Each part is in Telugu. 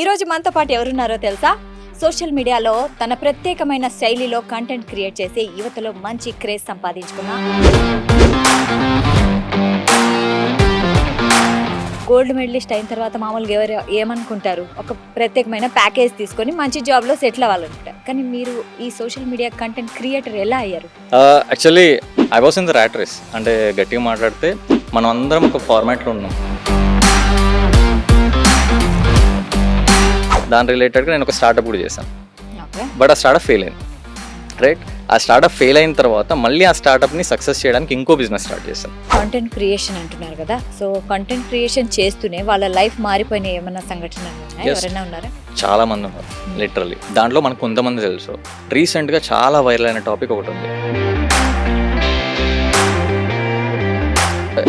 ఈరోజు మనతో పాటు ఎవరున్నారో తెలుసా? సోషల్ మీడియాలో తన ప్రత్యేకమైన శైలిలో కంటెంట్ క్రియేట్ చేసి యువతలో మంచి క్రేజ్ సంపాదించుకున్న గోల్డ్ మెడలిస్ట్ అయిన తర్వాత మామూలుగా ఎవరు ఏమనుకుంటారు, ఒక ప్రత్యేకమైన ప్యాకేజ్ తీసుకొని మంచి జాబ్లో సెటిల్ అవ్వాలనుకుంటారు. కానీ మీరు ఈ సోషల్ మీడియా కంటెంట్ క్రియేటర్ ఎలా అయ్యారు? Actually I was in the rat race. అంటే గట్టిగా మాట్లాడితే మనం అందరం ఒక ఫార్మాట్లో ఉన్నాం. దాని రిలేటెడ్గా నేను ఒక స్టార్టప్ కూడా చేశాను. బట్ ఆ స్టార్టప్ ఫెయిల్ అయింది, రైట్? ఆ స్టార్టప్ ఫెయిల్ అయిన తర్వాత మళ్ళీ ఆ స్టార్టప్ని సక్సెస్ చేయడానికి ఇంకో బిజినెస్ స్టార్ట్ చేశాను. కంటెంట్ క్రియేషన్ అంటున్నారు కదా, సో కంటెంట్ క్రియేషన్ చేస్తూనే వాళ్ళ లైఫ్ మారిపోయిన ఏమైనా సంఘటనలు ఉన్నాయా? ఎవరైనా ఉన్నారా? చాలా మంది ఉన్నారు లిటరల్లీ. దాంట్లో మనకు కొంతమంది తెలుసు. రీసెంట్గా చాలా వైరల్ అయిన టాపిక్ ఒకటి ఉంది.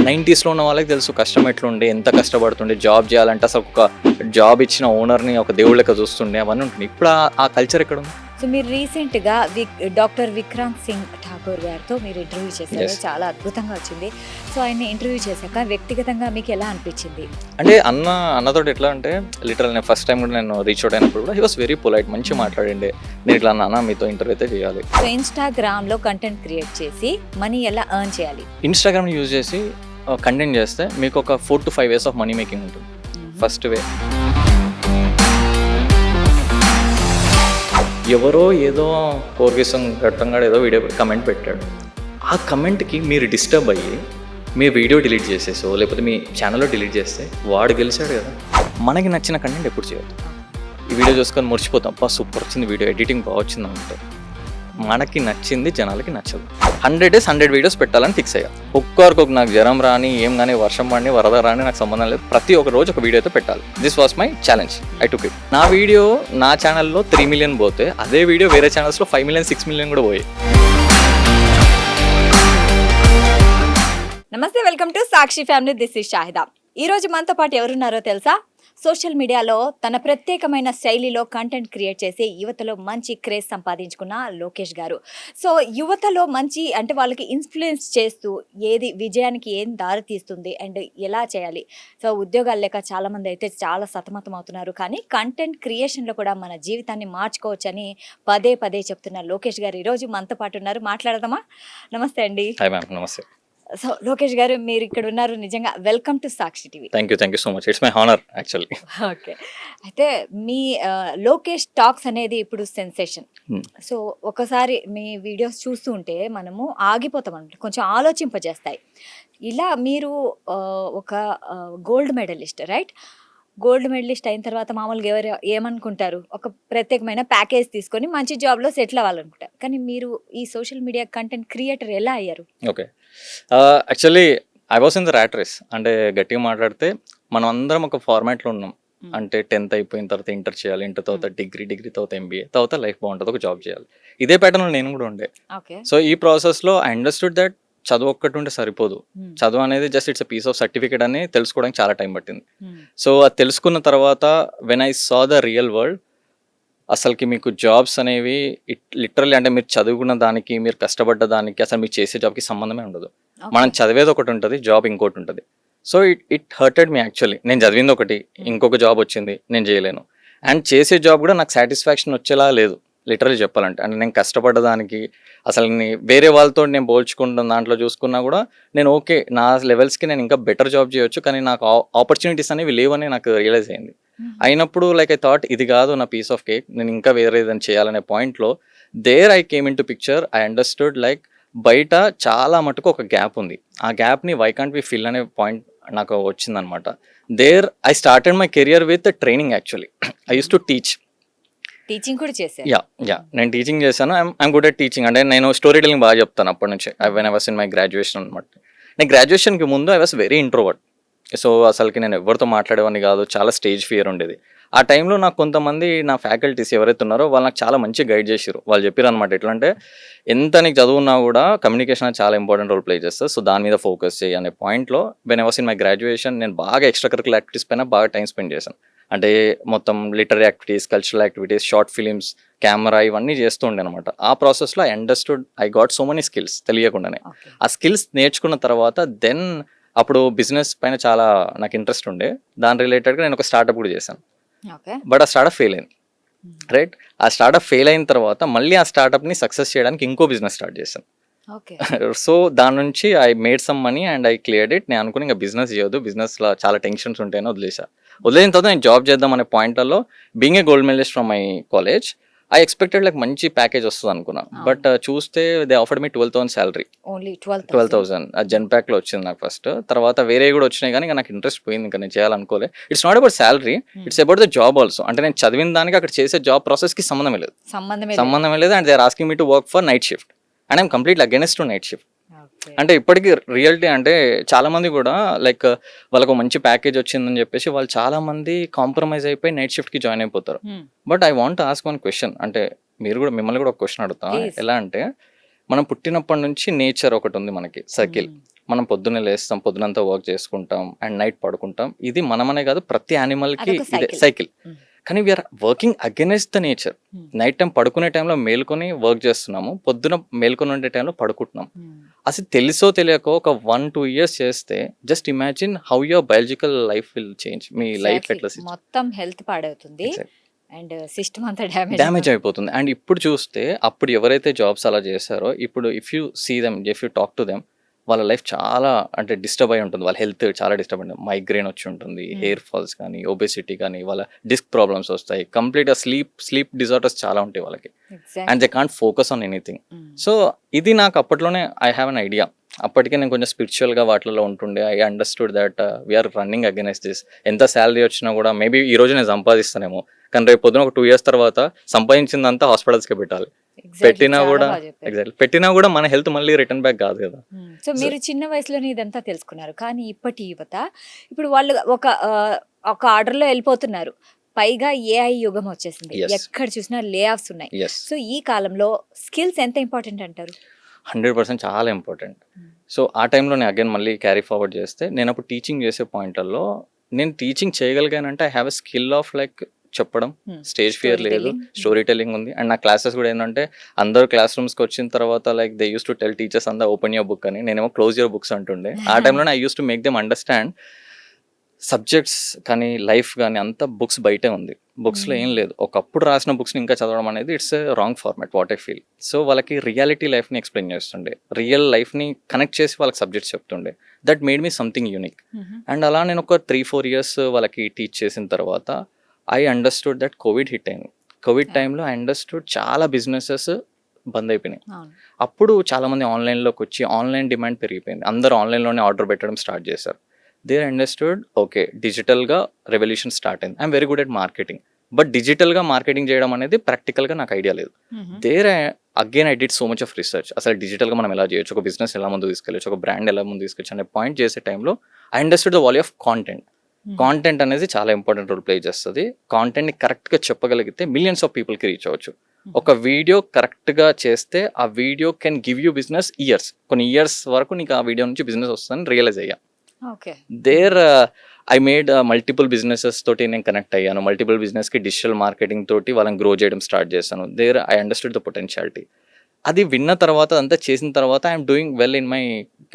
90sలో ఉన్న వాళ్ళకి తెలుసు కష్టం ఎట్లుండే, ఎంత కష్టపడుతుండే, జాబ్ చేయాలంటే అసలు ఒక జాబ్ ఇచ్చిన ఓనర్ని ఒక దేవుళ్ళ లెక్క చూస్తుండే, అవన్నీ ఉంటుంది. ఇప్పుడు ఆ కల్చర్ ఎక్కడ ఉంది? సో మీరు రీసెంట్గా డాక్టర్ విక్రాంత్ సింగ్ ఠాకూర్ గారితో మీరు ఇంటర్వ్యూ చేశారు. చాలా అద్భుతంగా వచ్చింది. సో ఆయన ఇంటర్వ్యూ చేశాక వ్యక్తిగతంగా మీకు ఎలా అనిపించింది? అంటే అన్నతో ఎట్లా అంటే లిటరల్ నేను ఫస్ట్ టైం కూడా నేను రీచ్ అవుట్ అయినప్పుడు కూడా హీ వాస్ వెరీ పొలైట్, మంచిగా మాట్లాడండి. నేను ఇట్లా అన్న మీతో ఇంటర్వ్యూ అయితే చేయాలి. సో ఇన్స్టాగ్రామ్లో కంటెంట్ క్రియేట్ చేసి మనీ ఎలా ఎర్న్ చేయాలి? ఇన్స్టాగ్రామ్ని యూజ్ చేసి కంటెంట్ చేస్తే మీకు ఒక 4 to 5 years of money making ఉంటుంది. ఫస్ట్ వే, ఎవరో ఏదో కోర్గేసం ఘట్టంగా ఏదో వీడియో కమెంట్ పెట్టాడు. ఆ కమెంట్కి మీరు డిస్టర్బ్ అయ్యి మీ వీడియో డిలీట్ చేసేసో లేకపోతే మీ ఛానల్లో డిలీట్ చేస్తే వాడు గెలిచాడు కదా. మనకి నచ్చిన కంటెంట్ ఎప్పుడు చేయొద్దు. ఈ వీడియో చూసుకొని మురిచిపోతాం, సూపర్ వచ్చింది వీడియో, ఎడిటింగ్ బాగా వచ్చింది అంటే మనకి నచ్చింది జనాలకి నచ్చదు. 100 days 100 వీడియోస్ పెట్టాలని ఫిక్స్ అయ్యా. ఒక్కరికి నాకు జ్వరం రాని, ఏం కానీ, వర్షం పడిని, వరద రాని నాకు సంబంధం లేదు, ప్రతి ఒక్క రోజు ఒక వీడియో అయితే పెట్టాలి. This was my challenge. I took it. నా వీడియో నా ఛానల్లో 3 million పోతే అదే వీడియో వేరే ఛానల్స్లో 5 million 6 million కూడా పోయాయి. నమస్తే, welcome to Sakshi family. This is Shahida. ఈరోజు మనతో పాటు ఎవరున్నారో తెలుసా? సోషల్ మీడియాలో తన ప్రత్యేకమైన శైలిలో కంటెంట్ క్రియేట్ చేసి యువతలో మంచి క్రేజ్ సంపాదించుకున్న లోకేష్ గారు. సో యువతలో మంచి అంటే వాళ్ళకి ఇన్ఫ్లుయెన్స్ చేస్తూ ఏది విజయానికి ఏం దారి తీస్తుంది అండ్ ఎలా చేయాలి. సో ఉద్యోగాలు లేక చాలామంది అయితే చాలా సతమతం అవుతున్నారు. కానీ కంటెంట్ క్రియేషన్లో కూడా మన జీవితాన్ని మార్చుకోవచ్చని పదే పదే చెప్తున్న లోకేష్ గారు ఈరోజు మనతో పాటు ఉన్నారు. మాట్లాడదామా? నమస్తే అండి. హాయ్ మ్యామ్, నమస్తే. సో లోకేష్ గారు, మీరు ఇక్కడ ఉన్నారు, నిజంగా welcome to Sakshi TV. Thank you so much. It's my honour actually. Okay, అయితే మీ లోకేష్ టాక్స్ అనేది ఇప్పుడు సెన్సేషన్. సో ఒకసారి మీ వీడియోస్ చూస్తూ ఉంటే మనము ఆగిపోతాం అనమాట, కొంచెం ఆలోచింపజేస్తాయి. ఇలా మీరు ఒక gold medalist, right? Gold medalist అయిన తర్వాత మామూలుగా ఎవరు ఏమనుకుంటారు, ఒక ప్రత్యేకమైన ప్యాకేజ్ తీసుకొని మంచి జాబ్లో సెటిల్ అవ్వాలనుకుంటారు. కానీ మీరు ఈ సోషల్ మీడియా కంటెంట్ క్రియేటర్ ఎలా అయ్యారు? Okay, actually I was in the rat race. అంటే గట్టిగా మాట్లాడితే మనం అందరం ఒక ఫార్మాట్లో ఉన్నాం. అంటే 10th అయిపోయిన తర్వాత ఇంటర్ చేయాలి, ఇంటర్ తర్వాత డిగ్రీ తర్వాత MBA, తర్వాత లైఫ్ బాగుంటుంది, ఒక జాబ్ చేయాలి. ఇదే ప్యాటర్న్లో నేను కూడా ఉండే. సో ఈ ప్రాసెస్లో ఐ అండర్స్టూడ్ దట్ చదువు ఒక్కటి ఉంటే సరిపోదు. చదువు అనేది just it's piece of certificate అని తెలుసుకోవడానికి చాలా టైం పట్టింది. సో అది తెలుసుకున్న తర్వాత when I saw the real world, అసలుకి మీకు జాబ్స్ అనేవి లిటరల్లీ అంటే మీరు చదువుకున్న దానికి, మీరు కష్టపడ్డ దానికి, అసలు మీరు చేసే జాబ్కి సంబంధమే ఉండదు. మనం చదివేది ఒకటి ఉంటుంది, జాబ్ ఇంకోటి ఉంటుంది. So it hurted me actually. నేను చదివింది ఒకటి, ఇంకొక జాబ్ వచ్చింది, నేను చేయలేను. అండ్ చేసే జాబ్ కూడా నాకు సాటిస్ఫాక్షన్ వచ్చేలా లేదు లిటరల్లీ చెప్పాలంటే. అంటే నేను కష్టపడ్డదానికి అసలు వేరే వాళ్ళతో నేను పోల్చుకుంటున్న దాంట్లో చూసుకున్నా కూడా నేను ఓకే, నా లెవెల్స్కి నేను ఇంకా బెటర్ జాబ్ చేయొచ్చు, కానీ నాకు ఆపర్చునిటీస్ అనేవి లేవని నాకు రియలైజ్ అయింది. అయినప్పుడు లైక్ ఐ థాట్ ఇది కాదు నా పీస్ ఆఫ్ కేక్, నేను ఇంకా వేరే ఏదైనా చేయాలనే పాయింట్లో there I came in to picture. I understood like బయట చాలా మటుకు ఒక గ్యాప్ ఉంది. ఆ గ్యాప్ని వై కాంట్ వి ఫిల్ అనే పాయింట్ నాకు వచ్చిందనమాట. There I started my career with training. Actually I use to teaching కూడా చేశారు? యా నేను టీచింగ్ చేశాను. I'm good at teaching. అంటే నేను స్టోరీ టెల్లింగ్ బాగా చెప్తాను అప్పటి నుంచి. When I was in my graduation అనమాట. నేను గ్రాడ్యుయేషన్కి ముందు I was very introvert. So అసలుకి నేను ఎవరితో మాట్లాడేవాడిని కాదు, చాలా స్టేజ్ ఫియర్ ఉండేది. ఆ టైంలో నాకు కొంతమంది నా ఫ్యాకల్టీస్ ఎవరైతే ఉన్నారో వాళ్ళు నాకు చాలా మంచిగా గైడ్ చేశారు. వాళ్ళు చెప్పారు అనమాట, ఎట్లా అంటే ఎంత నీకు చదువున్నా కూడా కమ్యూనికేషన్ అనేది చాలా ఇంపార్టెంట్ రోల్ ప్లే చేస్తుంది, సో దాని మీద ఫోకస్ చేయి అనే పాయింట్లో when I was in my graduation నేను బాగా ఎక్స్ట్రా కరికులర్ యాక్టివిటీస్ పైన బాగా టైం స్పెండ్ చేశాను. అంటే మొత్తం literary activities, cultural activities, short films, camera, ఇవన్నీ చేస్తూ ఉండే అనమాట. ఆ ప్రాసెస్లో I understood, I got so many skills తెలియకుండానే. ఆ స్కిల్స్ నేర్చుకున్న తర్వాత దెన్ అప్పుడు బిజినెస్ పైన చాలా నాకు ఇంట్రెస్ట్ ఉండే. దాని రిలేటెడ్గా నేను ఒక స్టార్టప్ కూడా చేశాను. ఓకే. బట్ ఆ స్టార్ట్అప్ ఫెయిల్ అయింది. రైట్, ఆ స్టార్ట్అప్ ఫెయిల్ అయిన తర్వాత మళ్ళీ ఆ స్టార్ట్అప్ని సక్సెస్ చేయడానికి ఇంకో బిజినెస్ స్టార్ట్ చేశాను. ఓకే. సో దాని నుంచి I made some money and I cleared it. నేను అనుకుని ఇంకా బిజినెస్ చేయొద్దు, బిజినెస్లో చాలా టెన్షన్స్ ఉంటాయని వదిలేసా. వదిలేసిన తర్వాత నేను జాబ్ చేద్దాం అనే పాయింట్లలో being a gold medalist from my college I expected like మంచి ప్యాకేజ్ వస్తుంది అనుకున్నా. బట్ చూస్తే they offered me 12,000 salary. Only 12,000. 12,000 జెన్పాక్లో వచ్చింది నాకు ఫస్ట్. తర్వాత వేరే కూడా వచ్చినాయి కానీ ఇంకా నాకు ఇంట్రెస్ట్ పోయింది, ఇంకా నేను చేయాలనుకోలే. It's not about salary, it's about the job also. అంటే నేను చదివిన దానికి అక్కడ చేసే జాబ్ ప్రాసెస్కి సంబంధమే లేదు. సంబంధమే లేదు. And they are asking me to work for night shift and I'm completely against to night shift. అంటే ఇప్పటికీ రియాలిటీ అంటే చాలా మంది కూడా లైక్ వాళ్ళకు మంచి ప్యాకేజ్ వచ్చిందని చెప్పేసి వాళ్ళు చాలా మంది కాంప్రమైజ్ అయిపోయి నైట్ షిఫ్ట్ కి జాయిన్ అయిపోతారు. But I want ask one question, అంటే మీరు కూడా మిమ్మల్ని కూడా ఒక క్వశ్చన్ అడుగుతా. Please. ఎలా అంటే మనం పుట్టినప్పటి నుంచి నేచర్ ఒకటి ఉంది మనకి, సర్కిల్. మనం పొద్దున్నే లేస్తాం, పొద్దునంతా వర్క్ చేసుకుంటాం అండ్ నైట్ పడుకుంటాం. ఇది మనమనే కాదు ప్రతి యానిమల్ కి అదొక ఇదే cycle. సైకిల్. కానీ we're working against the nature. Night time పడుకునే టైంలో మేల్కొని వర్క్ చేస్తున్నాము, పొద్దున మేల్కొని ఉండే టైంలో పడుకుంటున్నాం. అసలు తెలుసో తెలియకో ఒక 1-2 years చేస్తే just imagine how your biological life will change. మీ లైఫ్ ఎట్లా మొత్తం హెల్త్ పాడవుతుంది అండ్ సిస్టమ్ అంతా డ్యామేజ్ అయిపోతుంది. అండ్ ఇప్పుడు చూస్తే అప్పుడు ఎవరైతే జాబ్స్ అలా చేశారో ఇప్పుడు if you see them, if you talk to them, వాళ్ళ లైఫ్ చాలా అంటే డిస్టర్బ్ అయి ఉంటుంది, వాళ్ళ హెల్త్ చాలా డిస్టర్బ్ అయి ఉంటుంది. మైగ్రేన్ వచ్చి ఉంటుంది, హెయిర్ ఫాల్స్ కానీ, ఒబెసిటీ కానీ, వాళ్ళ డిస్క్ ప్రాబ్లమ్స్ వస్తాయి, కంప్లీట్గా స్లీప్ డిజార్డర్స్ చాలా ఉంటాయి వాళ్ళకి. And they can't focus on anything. So ఇది నాకు అప్పట్లోనే ఐ హ్యావ్ అన్ ఐడియా. అప్పటికే నేను కొంచెం స్పిరిచువల్గా వాటిలో ఉంటుండే. I understood that we're running against this. ఎంత శాలరీ వచ్చినా కూడా మేబీ ఈ రోజు నేను సంపాదిస్తానేమో, కానీ రేపు పొద్దున ఒక 2 years తర్వాత సంపాదించిందంతా హాస్పిటల్స్కే పెట్టాలి. పెట్టినా కూడా మన హెల్త్ మళ్ళీ రిటర్న్ బ్యాక్ కాదు కదా. సో మీరు చిన్న వయసులోనే ఇదంతా తెలుసుకున్నారు, కానీ ఇప్పటి యువత ఇప్పుడు వాళ్ళు ఒక ఆర్డర్లో వెళ్ళిపోతున్నారు. పైగా ఏఐ యుగం వచ్చేసింది, Yes. ఎక్కడ చూసినా లే ఆఫ్స్ ఉన్నాయి. ఎస్, సో ఈ కాలంలో స్కిల్స్ ఎంత ఇంపార్టెంట్ అంటారు? 100% చాలా ఇంపార్టెంట్. సో ఆ టైంలో నేను అగైన్ మళ్ళీ క్యారీ ఫార్వర్డ్ చేస్తే, నేను అప్పుడు టీచింగ్ చేసే పాయింట్లలో నేను టీచింగ్ చేయగలిగానంటే I have a skill of like చెప్పడం, స్టేజ్ ఫియర్ లేదు, స్టోరీ టెల్లింగ్ ఉంది. అండ్ నా క్లాసెస్ కూడా ఏంటంటే అందరూ క్లాస్ రూమ్స్కి వచ్చిన తర్వాత like they use to tell teachers అంతా ఓపెన్ యువర్ బుక్ అని, నేనేమో క్లోజ్ యువర్ బుక్స్ అంటుండే. ఆ టైంలోనే I use to make them understand subjects కానీ లైఫ్ కానీ అంతా బుక్స్ బయటే ఉంది, బుక్స్లో ఏం లేదు. ఒకప్పుడు రాసిన బుక్స్ని ఇంకా చదవడం అనేది it's a wrong format what I feel. So వాళ్ళకి రియాలిటీ లైఫ్ని ఎక్స్ప్లెయిన్ చేస్తుండే, రియల్ లైఫ్ని కనెక్ట్ చేసి వాళ్ళకి సబ్జెక్ట్స్ చెప్తుండే. That made me something unique. And అలా నేను ఒక 3-4 years వాళ్ళకి టీచ్ చేసిన తర్వాత I understood that Covid hit అయింది. కోవిడ్ టైంలో ఐ అండర్స్టూడ్ చాలా బిజినెసెస్ బంద్ అయిపోయినాయి. అప్పుడు చాలామంది ఆన్లైన్లోకి వచ్చి ఆన్లైన్ డిమాండ్ పెరిగిపోయింది, అందరూ ఆన్లైన్లోనే ఆర్డర్ పెట్టడం స్టార్ట్ చేశారు. దే అండర్స్టూడ్ ఓకే డిజిటల్గా రెవల్యూషన్ స్టార్ట్ అయింది. I'm very good at marketing, but డిజిటల్గా మార్కెటింగ్ చేయడం అనేది ప్రాక్టికల్గా నాకు ఐడియా లేదు. There again I did so much of research. అసలు డిజిటల్గా మనం ఎలా చేయొచ్చు, ఒక బిజినెస్ ఎలా ముందు తీసుకెళ్ళచ్చు, ఒక బ్రాండ్ ఎలా ముందు తీసుకెళ్ళచ్చు అనే పాయింట్ చేసే టైంలో I understood the value of content. Content అనేది చాలా ఇంపార్టెంట్ రోల్ ప్లే చేస్తుంది. కాంటెంట్ని కరెక్ట్గా చెప్పగలిగితే మిలియన్స్ ఆఫ్ పీపుల్కి రీచ్ అవ్వచ్చు. ఒక వీడియో కరెక్ట్గా చేస్తే ఆ video can give you business years, కొన్ని ఇయర్స్ వరకు నీకు ఆ వీడియో నుంచి బిజినెస్ వస్తుందని రియలైజ్ అయ్యా. There I made multiple businesses తోటి నేను కనెక్ట్ అయ్యాను. మల్టిపుల్ బిజినెస్కి డిజిటల్ మార్కెటింగ్ తోటి వాళ్ళని గ్రో చేయడం స్టార్ట్ చేశాను. There I understood the potentiality. అది విన్న తర్వాత అంతా చేసిన తర్వాత I'm doing well in my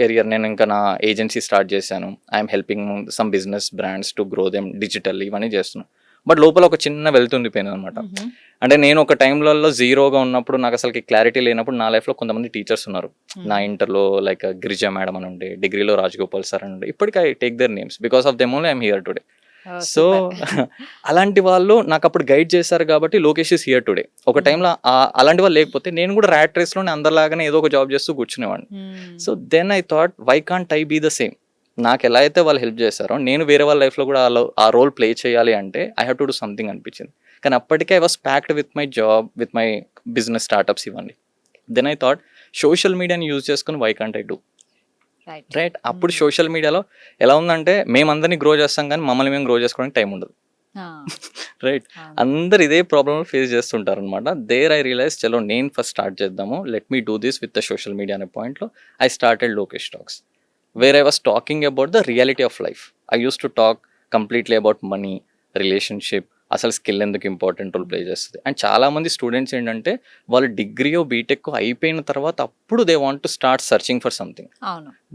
career. నేను ఇంకా నా ఏజెన్సీ స్టార్ట్ చేశాను. I'm helping some business brands to grow them digital, ఇవన్నీ చేస్తున్నాను. బట్ లోపల ఒక చిన్న వెళ్తుండిపోయింది అనమాట. అంటే నేను ఒక టైంలలో జీరోగా ఉన్నప్పుడు, నాకు అసలుకి క్లారిటీ లేనప్పుడు నా లైఫ్లో కొంతమంది టీచర్స్ ఉన్నారు. నా ఇంటర్లో లైక్ గిరిజా మేడం అని ఉండే, డిగ్రీలో రాజగోపాల్ సార్ అని ఉండే. ఇప్పటికీ I take there names because of them only I'm here today. So అలాంటి వాళ్ళు నాకు అప్పుడు గైడ్ చేశారు కాబట్టి లోకేష్ ఇస్ హియర్ టుడే. ఒక టైంలో అలాంటి వాళ్ళు లేకపోతే నేను కూడా ర్యాట్ రేస్లోనే అందరిలాగానే ఏదో ఒక జాబ్ చేస్తూ కూర్చునేవాడిని. So then I thought why can't I be the same. నాకు ఎలా అయితే వాళ్ళు హెల్ప్ చేశారో నేను వేరే వాళ్ళ లైఫ్లో కూడా ఆ రోల్ ప్లే చేయాలి అంటే I have to do something అనిపించింది. కానీ అప్పటికే I was packed with my job, with my business startups ఇవన్నీ. దెన్ ఐ థాట్ సోషల్ మీడియాని యూజ్ చేసుకుని why can't I do right. అప్పుడు సోషల్ మీడియాలో ఎలా ఉందంటే మేమందరినీ గ్రో చేస్తాం కానీ మమ్మల్ని మేము గ్రో చేసుకోవడానికి టైం ఉండదు. రైట్, అందరు ఇదే ప్రాబ్లమ్ ఫేస్ చేస్తుంటారు అనమాట. దేర్ ఐ రియలైజ్ చలో నేను ఫస్ట్ స్టార్ట్ చేద్దాము, let me do this with the social media అనే పాయింట్లో I started Lokesh Talks, where I was talking about the reality of life. I use to talk completely about money, relationship, అసలు స్కిల్ ఎందుకు ఇంపార్టెంట్ రోల్ ప్లే చేస్తుంది. అండ్ చాలామంది స్టూడెంట్స్ ఏంటంటే వాళ్ళు డిగ్రీయో బీటెక్ అయిపోయిన తర్వాత అప్పుడు they want to start searching for something.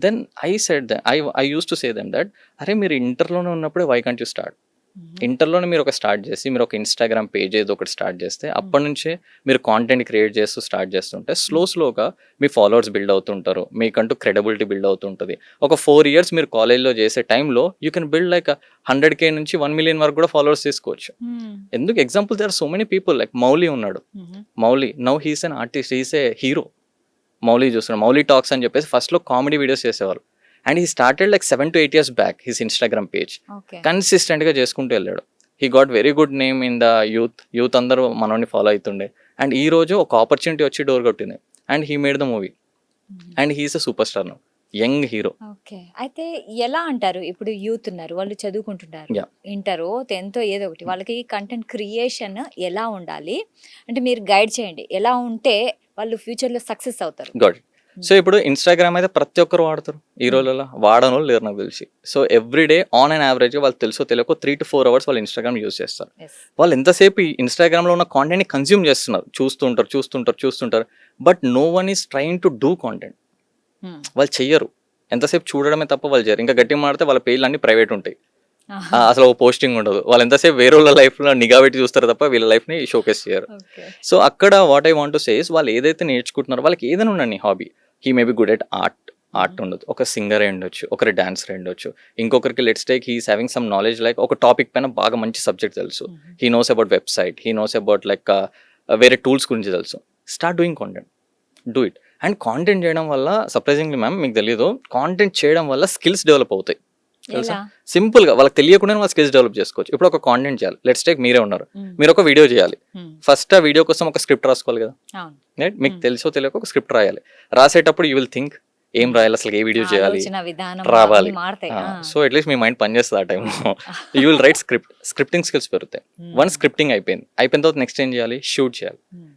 Then I said I use to say them that అరే మీరు ఇంటర్లోనే ఉన్నప్పుడే వై కాంట్ యూ స్టార్ట్. ఇంటర్లోనే మీరు ఒక స్టార్ట్ చేసి మీరు ఒక ఇన్స్టాగ్రామ్ పేజ్ ఏదో ఒకటి స్టార్ట్ చేస్తే అప్పటి నుంచే మీరు కాంటెంట్ క్రియేట్ చేస్తూ స్టార్ట్ చేస్తుంటే స్లోగా మీ ఫాలోవర్స్ బిల్డ్ అవుతుంటారు, మీకంటూ క్రెడిబిలిటీ బిల్డ్ అవుతుంటుంది. ఒక 4 years మీరు కాలేజ్లో చేసే టైంలో you can build like 100K నుంచి 1 million వరకు కూడా ఫాలోవర్స్ తీసుకోవచ్చు. ఎందుకు example there are so many people like Mouli ఉన్నాడు. Mouli now he's an artist, he's a hero. Mouli చూస్తున్నాడు, మౌలి టాక్స్ అని చెప్పేసి ఫస్ట్లో కామెడీ వీడియోస్ చేసేవాళ్ళు. And he started like 7 to 8 years back his Instagram page. కన్సిస్టెంట్గా చేసుకుంటూ వెళ్ళాడు. He got very good name in the youth అందరూ మనోని ఫాలో అవుతుండే. అండ్ ఈ రోజు ఒక ఆపర్చునిటీ వచ్చి డోర్ కొట్టింది and he made the movie and he's a super star now, young hero. Okay. అయితే ఎలా అంటారు, ఇప్పుడు యూత్ ఉన్నారు, వాళ్ళు చదువుకుంటున్నారు, Yeah. ఇంటరో 10th ఏదో ఒకటి, వాళ్ళకి కంటెంట్ క్రియేషన్ ఎలా ఉండాలి అంటే మీరు గైడ్ చేయండి, ఎలా ఉంటే వాళ్ళు ఫ్యూచర్లో సక్సెస్ అవుతారు. గాట్. సో ఇప్పుడు ఇన్స్టాగ్రామ్ అయితే ప్రతి ఒక్కరు వాడతారు ఈ రోజులలో, వాడని వాళ్ళు లేరు నాకు తెలిసి. సో ఎవ్రీడే ఆన్ అండ్ యావరేజ్గా వాళ్ళు తెలుసో తెలియకో 3 to 4 hours వాళ్ళు ఇన్స్టాగ్రామ్ యూజ్ చేస్తారు. Yes. వాళ్ళు ఎంతసేపు ఈ ఇన్స్టాగ్రామ్లో ఉన్న కాంటెంట్ని కన్జ్యూమ్ చేస్తున్నారు, చూస్తుంటారు. But no one is trying to do content. వాళ్ళు చెయ్యరు, ఎంతసేపు చూడడమే తప్ప వాళ్ళు చేయరు. ఇంకా గట్టిగా మాడితే వాళ్ళ పేర్లు అన్ని ప్రైవేట్ ఉంటాయి, అసలు ఓ పోస్టింగ్ ఉండదు. వాళ్ళు ఎంతసేపు వేరే వాళ్ళ లైఫ్లో నిఘా పెట్టి చూస్తారు తప్ప వీళ్ళ లైఫ్ని షోకేస్ చేయరు. సో అక్కడ what I want to say is వాళ్ళు ఏదైతే నేర్చుకుంటున్నారో వాళ్ళకి ఏదైనా ఉండండి hobby. He may be good at art ఉండొచ్చు, ఒక సింగర్ ఉండొచ్చు, ఒకరి డాన్సర్ ఉండొచ్చు, ఇంకొకరికి let's take he's having some knowledge like ఒక టాపిక్ పైన బాగా మంచి సబ్జెక్ట్ తెలుసు, he knows about website, he knows about like వేరే టూల్స్ గురించి తెలుసు. Start doing content, do it. And content చేయడం వల్ల సర్ప్రైజింగ్లీ మ్యామ్ మీకు తెలియదు, కాంటెంట్ చేయడం వల్ల స్కిల్స్ డెవలప్ అవుతాయి తెలుసా. సింపుల్గా వాళ్ళకి తెలియకుండా వాళ్ళ స్కిల్స్ డెవలప్ చేసుకోవచ్చు. ఇప్పుడు ఒక కాంటెంట్ చేయాలి, లెట్స్ టేక్ మీరే ఉన్నారు, మీరు ఒక వీడియో చేయాలి. ఫస్ట్ ఆ వీడియో కోసం ఒక స్క్రిప్ట్ రాసుకోవాలి కదా, రైట్? మీకు తెలుసో తెలియక ఒక స్క్రిప్ట్ రాయాలి. రాసేటప్పుడు యూ విల్ థింక్ ఏం రాయాలి, అసలు ఏ వీడియో చేయాలి, రావాలి. సో అట్లీస్ట్ మీ మైండ్ పనిచేస్తుంది ఆ టైంలో. You will write scripting skills పెరుగుతాయి. వన్ స్క్రిప్టింగ్ అయిపోయిన తర్వాత నెక్స్ట్ ఏం చేయాలి,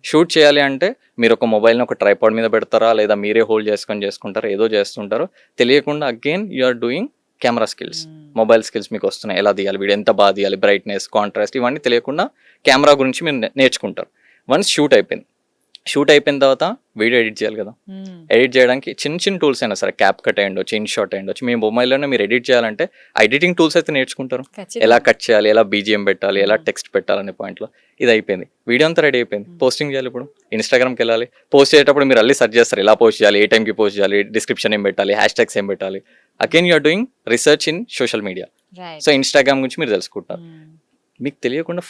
షూట్ చేయాలి అంటే మీరు ఒక మొబైల్ని ఒక ట్రైపాడ్ మీద పెడతారా, లేదా మీరే హోల్డ్ చేసుకుంటారా, ఏదో చేస్తుంటారు తెలియకుండా. Again you are doing camera skills, mobile skills మీకు వస్తున్నాయి, ఎలా తీయాలి వీడియో, ఎంత బాగా తీయాలి, బ్రైట్నెస్, కాంట్రాస్ట్, ఇవన్నీ తెలియకుండా కెమెరా గురించి మీరు నేర్చుకుంటారు. వన్స్ షూట్ అయిపోయిన తర్వాత వీడియో ఎడిట్ చేయాలి కదా. ఎడిట్ చేయడానికి చిన్న టూల్స్ అయినా సరే, క్యాప్ కట్ అయ్యిండొచ్చు, ఇన్ షాట్ అయ్యిండొచ్చు, మీ మొబైల్లోనే మీరు ఎడిట్ చేయాలంటే ఎడిటింగ్ టూల్స్ అయితే నేర్చుకుంటారు. ఎలా కట్ చేయాలి, ఎలా బీజిఎం పెట్టాలి, ఎలా టెక్స్ట్ పెట్టాలనే పాయింట్లో ఇది అయిపోయింది. వీడియో అంతా రెడీ అయిపోయింది, పోస్టింగ్ చేయాలి. ఇప్పుడు ఇన్స్టాగ్రామ్కి వెళ్ళాలి, పోస్ట్ చేసేటప్పుడు మీరు అల్లి సెర్చ్ చేస్తారు, ఎలా పోస్ట్ చేయాలి, ఏ టైంకి పోస్ట్ చేయాలి, డిస్క్రిప్షన్ ఏం పెట్టాలి, హ్యాష్ ఏం పెట్టాలి. Again you are doing research in social media. So Instagram గురించి మీరు తెలుసుకుంటారు. మీకు తెలియకుండా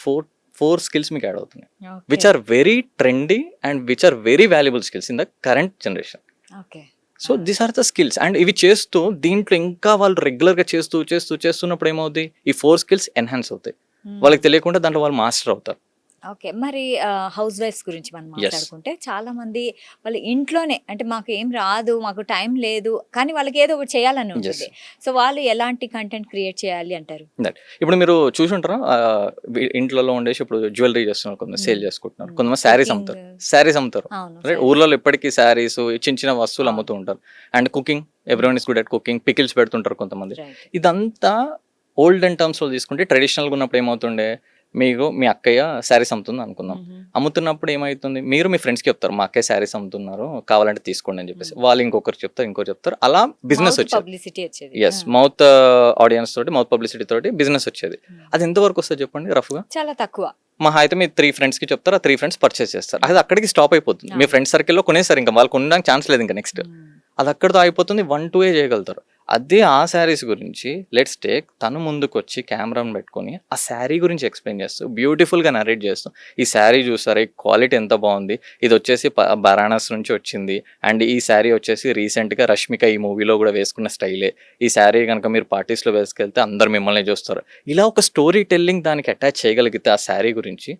ఫోర్ స్కిల్స్ మీకు యాడ్ అవుతున్నాయి, which are very trendy and which are very valuable skills in the current generation. So these are the skills. And ఇవి చేస్తూ దీంట్లో ఇంకా వాళ్ళు రెగ్యులర్గా చేస్తున్నప్పుడు ఏమవుతుంది, ఈ 4 skills ఎన్హాన్స్ అవుతాయి. వాళ్ళకి తెలియకుండా దాంట్లో వాళ్ళు మాస్టర్ అవుతారు. ఓకే. మరి హౌస్ వైఫ్స్ గురించి మనం మాట్లాడుకుంటే చాలా మంది వాళ్ళు ఇంట్లోనే అంటే మాకు ఏం రాదు, మాకు టైం లేదు, కానీ వాళ్ళకి ఏదో ఒకటి చేయాలని ఉంటుంది. సో వాళ్ళు ఎలాంటి కంటెంట్ క్రియేట్ చేయాలి అంటారు? ఇప్పుడు మీరు చూసుంటారా, ఇంట్లో ఉండేసి ఇప్పుడు జ్యువెలరీ చేస్తున్నారు, కొంతమంది సేల్ చేసుకుంటున్నారు, కొంతమంది శారీస్ అమ్ముతారు. రైట్, ఊర్లలో ఎప్పటికీ శారీస్ చిన్న వస్తువులు అమ్ముతూ ఉంటారు. And cooking, everyone is good at cooking, pickles పెడుతుంటారు కొంతమంది. ఇదంతా ఓల్డెన్ టర్మ్స్ లో తీసుకుంటే ట్రెడిషనల్గా ఉన్నప్పుడు ఏమవుతుండే, మీకు మీ అక్కయ్య శారీస్ అమ్ముతుంది అనుకుందాం, అమ్ముతున్నప్పుడు ఏమవుతుంది, మీరు మీ ఫ్రెండ్స్కి చెప్తారు మా అక్కయ్య శారీస్ అమ్ముతున్నారు కావాలంటే తీసుకోండి అని చెప్పేసి, వాళ్ళు ఇంకొకరు చెప్తారు, అలా బిజినెస్ వచ్చేది. ఎస్, మౌత్ ఆడియన్స్ తోటి, మౌత్ పబ్లిసిటీ తోటి బిజినెస్ వచ్చేది. అది ఎంతవరకు వస్తుంది చెప్పండి రఫ్గా? చాలా తక్కువ. మహా అయితే మీరు 3 friendsకి చెప్తారు, ఆ 3 friends పర్చేస్ చేస్తారు, అది అక్కడికి స్టాప్ అయిపోతుంది. మీ ఫ్రెండ్స్ సర్కిల్లో కొనేసారు, ఇంకా వాళ్ళు కొనడానికి ఛాన్స్ లేదు ఇంకా నెక్స్ట్, అది అక్కడితో అయిపోతుంది. 1-2 చేయగలుగుతారు. అదే ఆ శారీస్ గురించి లెట్స్ టేక్, తను ముందుకు వచ్చి కెమెరాను పెట్టుకొని ఆ శారీ గురించి ఎక్స్ప్లెయిన్ చేస్తూ బ్యూటిఫుల్గా నరేట్ చేస్తూ, ఈ శారీ చూసారా, ఈ క్వాలిటీ ఎంత బాగుంది, ఇది వచ్చేసి బరాణస్ నుంచి వచ్చింది, అండ్ ఈ శారీ వచ్చేసి రీసెంట్గా రష్మిక ఈ మూవీలో కూడా వేసుకున్న స్టైలే, ఈ శారీ కనుక మీరు పార్టీస్లో వేసుకెళ్తే అందరు మిమ్మల్ని చూస్తారు. ఇలా ఒక స్టోరీ టెల్లింగ్ దానికి అటాచ్ చేయగలిగితే ఆ శారీ గురించి,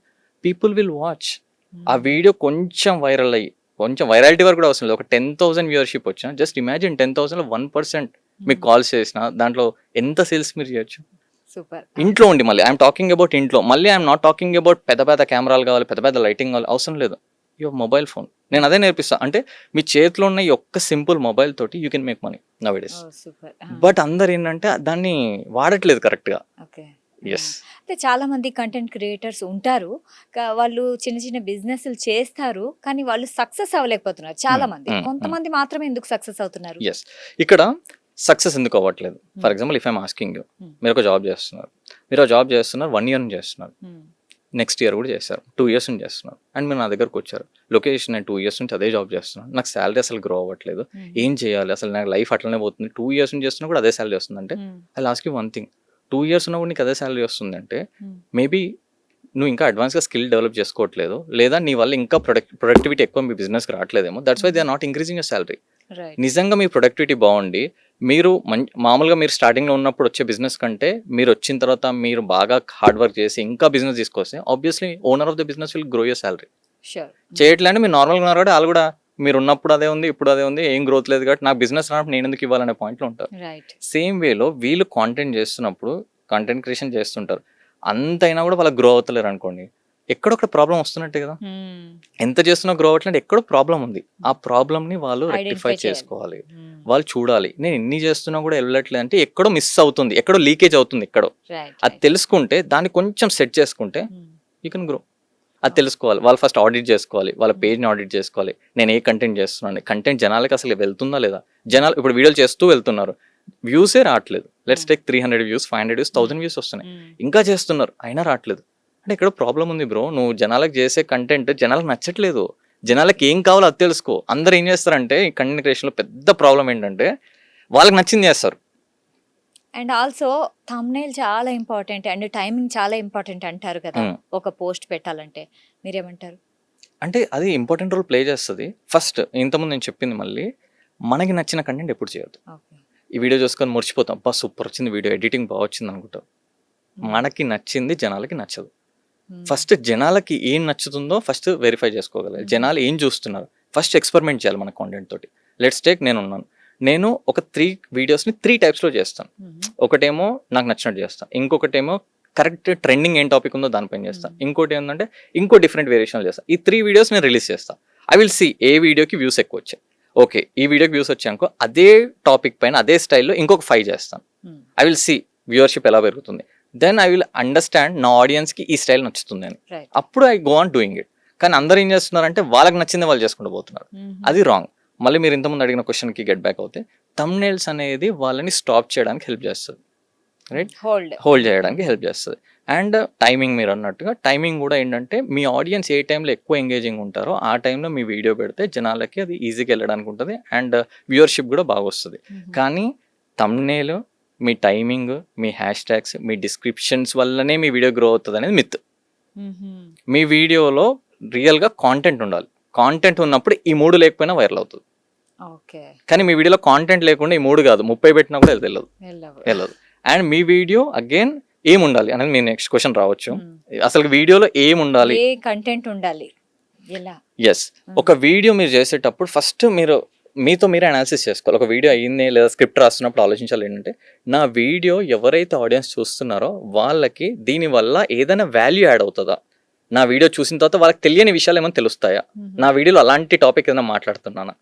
పీపుల్ విల్ వాచ్. ఆ వీడియో కొంచెం వైరల్ అయ్యి, కొంచెం వైరాలిటీ వరకు కూడా అవసరం లేదు, ఒక 10,000 వ్యూవర్షిప్ వచ్చినా, జస్ట్ ఇమాజిన్ 10,000లో 1% మీకు కాల్స్ చేసిన దాంట్లో ఎంత సేల్స్ మీరు చేయొచ్చు. సూపర్. ఇంట్లో ఉండి, మళ్ళీ ఐఎమ్ టాకింగ్ అబౌట్ ఇంట్లో, మళ్ళీ ఐఎమ్ నాట్ టాకింగ్ అబౌట్ పెద్ద కెమెరాలు కావాలి, పెద్ద లైటింగ్ కావాలి, అవసరం లేదు. యువర్ మొబైల్ ఫోన్, నేను అదే నేర్పిస్తాను. అంటే మీ చేతిలో ఉన్న ఈ ఒక్క సింపుల్ మొబైల్ తోటి you can make money నౌడేస్. But అందరు ఏంటంటే దాన్ని వాడట్లేదు కరెక్ట్గా. అయితే చాలా మంది కంటెంట్ క్రియేటర్స్ ఉంటారు, వాళ్ళు చిన్న బిజినెస్లు చేస్తారు, కానీ వాళ్ళు సక్సెస్ అవ్వలేకపోతున్నారు చాలా మంది. కొంతమంది మాత్రమే ఎందుకు సక్సెస్ అవుతున్నారు? ఎస్, ఇక్కడ సక్సెస్ ఎందుకు అవ్వట్లేదు? For example, if I'm asking you, మీరు ఒక జాబ్ చేస్తున్నారు, మీరు ఆ జాబ్ చేస్తున్నారు 1 year నుంచి చేస్తున్నారు, నెక్స్ట్ ఇయర్ కూడా చేస్తారు, 2 years నుంచి చేస్తున్నారు, అండ్ మీరు నా దగ్గరకు వచ్చారు, లొకేషన్ నేను 2 years నుంచి అదే జాబ్ చేస్తున్నాను, నాకు శాలరీ అసలు గ్రో అవ్వట్లేదు, ఏం చేయాలి అసలు, నాకు లైఫ్ అట్లనే పోతుంది, 2 years నుంచి చేస్తున్నా కూడా అదే శాలరీ వస్తుందంటే I last you one thing, 2 years ఉన్నా కూడా నీకు అదే శాలరీ వస్తుందంటే మేబీ నువ్వు ఇంకా అడ్వాన్స్గా స్కిల్ డెవలప్ చేసుకోవట్లేదు, లేదా నీ వల్ల ఇంకా ప్రొడక్టివిటీ ఎక్కువ మీ బిజినెస్కి రావట్లేదేమో, that's why they are not increasing your salary. నిజంగా మీ ప్రొడక్టివిటీ బాగుండి మీరు మామూలుగా మీరు స్టార్టింగ్లో ఉన్నప్పుడు వచ్చే బిజినెస్ కంటే మీరు వచ్చిన తర్వాత మీరు బాగా హార్డ్ వర్క్ చేసి ఇంకా బిజినెస్ తీసుకొస్తే obviously owner of the business will grow your salary. చేయట్లేదు మీరు నార్మల్గా ఉన్నారు కాబట్టి వాళ్ళు కూడా మీరు ఉన్నప్పుడు అదే ఉంది ఇప్పుడు అదే ఉంది ఏం గ్రోత్ లేదు కాబట్టి నాకు బిజినెస్ రానప్పుడు నేను ఎందుకు ఇవ్వాలనే పాయింట్లో ఉంటారు. సేమ్ వేలో వీళ్ళు కాంటెంట్ చేస్తున్నప్పుడు కంటెంట్ క్రియేషన్ చేస్తుంటారు, అంతైనా కూడా వాళ్ళకి గ్రో అవుతలేరు అనుకోండి, ఎక్కడొక్కడ ప్రాబ్లం వస్తున్నట్టే కదా. ఎంత చేస్తున్నా గ్రో అవ్వట్లేదు, ఎక్కడో ప్రాబ్లం ఉంది, ఆ ప్రాబ్లమ్ని వాళ్ళు రెక్టిఫై చేసుకోవాలి, వాళ్ళు చూడాలి నేను ఎన్ని చేస్తున్నా కూడా వెళ్ళట్లేదు అంటే ఎక్కడో మిస్ అవుతుంది, ఎక్కడో లీకేజ్ అవుతుంది, ఎక్కడో అది తెలుసుకుంటే దాన్ని కొంచెం సెట్ చేసుకుంటే యూ కెన్ గ్రో. అది తెలుసుకోవాలి, వాళ్ళు ఫస్ట్ ఆడిట్ చేసుకోవాలి, వాళ్ళ పేజ్ని ఆడిట్ చేసుకోవాలి, నేను ఏ కంటెంట్ చేస్తున్నాను, కంటెంట్ జనాలకి అసలు వెళ్తుందా లేదా, జనాలు ఇప్పుడు వీడియోలు చేస్తూ వెళ్తున్నారు, వ్యూసే రావట్లేదు, let's take 300 views 500 views 1000 views వస్తున్నాయి, ఇంకా చేస్తున్నారు అయినా రావట్లేదు అంటే ఇక్కడ ప్రాబ్లం ఉంది బ్రో. నువ్వు జనాలకు చేసే కంటెంట్ జనాలకు నచ్చట్లేదు, జనాలకు ఏం కావాలో అది తెలుసుకో. అందరు ఏం చేస్తారంటే ఈ కంటెంట్ క్రియేషన్లో పెద్ద ప్రాబ్లం ఏంటంటే వాళ్ళకి నచ్చింది చేస్తారు. అండ్ ఆల్సో థంబ్నెయిల్ చాలా ఇంపార్టెంట్ అండ్ టైమింగ్ చాలా ఇంపార్టెంట్ అంటారు కదా ఒక పోస్ట్ పెట్టాలంటే, మీరేమంటారు? అంటే అది ఇంపార్టెంట్ రోల్ ప్లే చేస్తుంది. ఫస్ట్ ఇంతకుముందు నేను చెప్పింది మళ్ళీ, మనకి నచ్చిన కంటెంట్ ఎప్పుడు చేయొద్దు. ఈ వీడియో చూసుకొని మురిచిపోతాం, బా సూపర్ వచ్చింది వీడియో, ఎడిటింగ్ బాగా వచ్చింది అనుకుంటాం. మనకి నచ్చింది జనాలకి నచ్చదు. ఫస్ట్ జనాలకి ఏం నచ్చుతుందో ఫస్ట్ వెరిఫై చేసుకోగలరు, జనాలు ఏం చూస్తున్నారు ఫస్ట్ ఎక్స్పెరిమెంట్ చేయాలి మన కాంటెంట్ తోటి. లెట్స్ టేక్ నేను ఒక 3 వీడియోస్ని 3 typesలో చేస్తాను. ఒకటేమో నాకు నచ్చినట్టు చేస్తాను, ఇంకొకటేమో కరెక్ట్ ట్రెండింగ్ ఏం టాపిక్ ఉందో దానిపైన చేస్తాను, ఇంకోటి ఏంటంటే ఇంకో డిఫరెంట్ వేరియేషన్లు చేస్తాను. ఈ 3 వీడియోస్ నేను రిలీజ్ చేస్తాను. ఐ విల్ సీ ఏ వీడియోకి వ్యూస్ ఎక్కువ వచ్చాయి, ఓకే ఈ వీడియోకి వ్యూస్ వచ్చాయనుకో అదే టాపిక్ పైన అదే స్టైల్లో ఇంకొక 5 చేస్తాను. ఐ విల్ సీ వ్యూవర్షిప్ ఎలా పెరుగుతుంది, దెన్ ఐ విల్ అండర్స్టాండ్ నా ఆడియన్స్కి ఈ స్టైల్ నచ్చుతుంది అని, అప్పుడు I go on doing it. కానీ అందరు ఏం చేస్తున్నారంటే వాళ్ళకి నచ్చింది వాళ్ళు చేసుకుంటూ పోతున్నారు, అది రాంగ్. మళ్ళీ మీరు ఇంతకుముందు అడిగిన క్వశ్చన్కి గెట్ బ్యాక్ అవుతే, థంబ్నెయిల్స్ అనేది వాళ్ళని స్టాప్ చేయడానికి హెల్ప్ చేస్తుంది, రైట్, హోల్డ్ చేయడానికి హెల్ప్ చేస్తుంది. అండ్ టైమింగ్, మీరు అన్నట్టుగా టైమింగ్ కూడా ఏంటంటే మీ ఆడియన్స్ ఏ టైంలో ఎక్కువ ఎంగేజింగ్ ఉంటారో ఆ టైంలో మీ వీడియో పెడితే జనాలకి అది ఈజీగా వెళ్ళడానికి ఉంటుంది అండ్ వ్యూవర్షిప్ కూడా బాగా వస్తుంది. కానీ థంబ్నెయిల్, మీ టైమింగ్, మీ హ్యాష్ ట్యాగ్స్, మీ డిస్క్రిప్షన్స్ వల్లనే మీ వీడియో గ్రో అవుతుంది అనేది మిత్. మీ వీడియోలో రియల్గా కాంటెంట్ ఉండాలి, కాంటెంట్ ఉన్నప్పుడు ఈ 3 లేకపోయినా వైరల్ అవుతుంది. కానీ మీ వీడియోలో కాంటెంట్ లేకుండా ఈ 3 కాదు 30 పెట్టినా కూడా వెళ్ళదు. అండ్ మీ వీడియో అగైన్ ఏం ఉండాలి అనేది మీ నెక్స్ట్ క్వశ్చన్ రావచ్చు, అసలు వీడియోలో ఏం ఉండాలి, ఏ కంటెంట్ ఉండాలి, ఎస్. ఒక వీడియో మీరు చేసేటప్పుడు ఫస్ట్ మీతో మీరే అనాలిసిస్ చేసుకోవాలి. ఒక వీడియో అయ్యింది లేదా స్క్రిప్ట్ రాస్తున్నప్పుడు ఆలోచించాలి ఏంటంటే నా వీడియో ఎవరైతే ఆడియన్స్ చూస్తున్నారో వాళ్ళకి దీనివల్ల ఏదైనా వాల్యూ యాడ్ అవుతుందా, నా వీడియో చూసిన తర్వాత వాళ్ళకి తెలియని విషయాలు ఏమైనా తెలుస్తాయా, నా వీడియోలో అలాంటి టాపిక్ ఏదైనా మాట్లాడుతున్నానా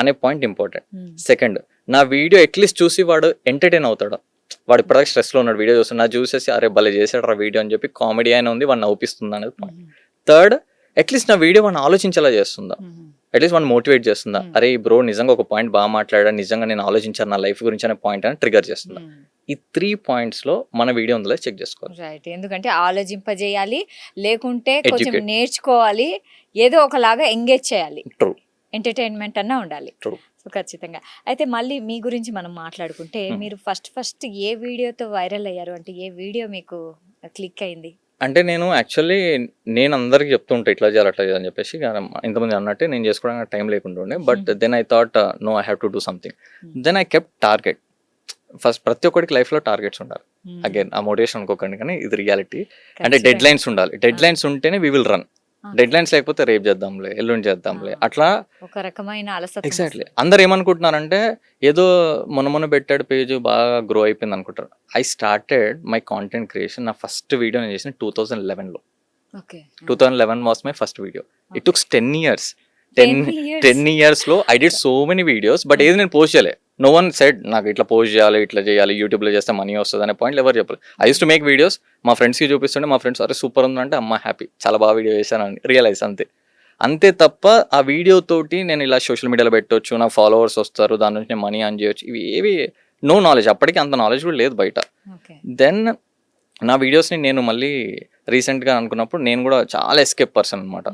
అనే పాయింట్ ఇంపార్టెంట్. సెకండ్, నా వీడియో అట్లీస్ట్ చూసి వాడు ఎంటర్టైన్ అవుతాడా, వాడు ఇప్పటిదాకా స్ట్రెస్లో ఉన్నాడు వీడియో చూస్తున్నా చూసేసి అరే భలే చేశాడు ఆ వీడియో అని చెప్పి కామెడీ అయినా ఉంది వాడిని నవ్విస్తుంది అనేది పాయింట్. థర్డ్, అట్లీస్ట్ నా వీడియో వాడిని ఆలోచించేలా చేస్తుందా, అట్లీస్ట్ వాడిని మోటివేట్ చేస్తుందా, అరే బ్రో నిజంగా ఒక పాయింట్ బాగా మాట్లాడా, నిజంగా నేను ఆలోచించాను నా లైఫ్ గురించి అనే పాయింట్ అని ట్రిగర్ చేస్తుందా. ఈ 3 points మన వీడియో ఉందో చెక్ చేసుకోవాలి. రైట్, ఎందుకంటే ఆలోచింపజేయాలి, లేకుంటే కొంచెం నేర్చుకోవాలి, ఏదో ఒకలాగా ఎంగేజ్ చేయాలి, ట్రూ, ఎంటర్టైన్మెంట్ అన్నా ఉండాలి. ట్రూ, ఖచ్చితంగా. అయితే మళ్ళీ మీ గురించి మనం మాట్లాడుకుంటే, మీరు ఫస్ట్ ఏ వీడియోతో వైరల్ అయ్యారు, అంటే ఏ వీడియో మీకు క్లిక్ అయింది? అంటే నేను యాక్చువల్లీ అందరికి చెప్తుంటా ఇట్లా చేయాలి అట్లా చేయాలని చెప్పేసి, ఇంతమంది అన్నట్టే నేను చేసుకోవడానికి టైం లేకుండా ఉండే. But then I thought no I have to do something. Then I kept target. First ప్రతి ఒక్కరికి లైఫ్లో టార్గెట్స్ ఉండాలి. అగైన్ ఆ మోటివేషన్ అనుకోకండి, కానీ ఇది రియాలిటీ. అంటే డెడ్ లైన్స్ ఉండాలి, డెడ్ లైన్స్ ఉంటేనే we will run. Dead lines లేకపోతే రేపు చేద్దాంలే, ఎల్లుండి చేద్దాంలే, అట్లా ఒక రకమైన అలసట. ఎగ్జాక్ట్లీ. అందరు ఏమనుకుంటున్నారంటే ఏదో మొన్న పెట్టాడు పేజ్ బాగా గ్రో అయిపోయింది అనుకుంటారు. I started my content creation, నా ఫస్ట్ వీడియో నేను చేసిన 2011లో. 2011 was my first video. It took 10 years. 10 yearsలో I did so many videos, but ఏది నేను పోస్ట్ చేయలే. నో వన్ సెడ్ నాకు ఇట్లా పోస్ట్ చేయాలి, ఇట్లా చేయాలి, యూట్యూబ్లో చేస్తే మనీ వస్తుంది అనే పాయింట్లు ఎవరు చెప్పాలి. I use to make videos, మా ఫ్రెండ్స్కి చూపిస్తుంటే మా ఫ్రెండ్స్ అరే సూపర్ ఉందంటే అమ్మ హ్యాపీ, చాలా బాగా వీడియో చేశానని రియలైజ్, అంతే తప్ప ఆ వీడియో తోటి నేను ఇలా సోషల్ మీడియాలో పెట్టవచ్చు, నాకు ఫాలోవర్స్ వస్తారు, దాని నుంచి నేను మనీ అర్న్ చేయొచ్చు, ఇవి ఏవి నో నాలెడ్జ్. అప్పటికి అంత నాలెడ్జ్ కూడా లేదు బయట. దెన్ నా వీడియోస్ని నేను మళ్ళీ రీసెంట్గా అనుకున్నప్పుడు నేను కూడా చాలా ఎస్కేప్ పర్సన్ అనమాట.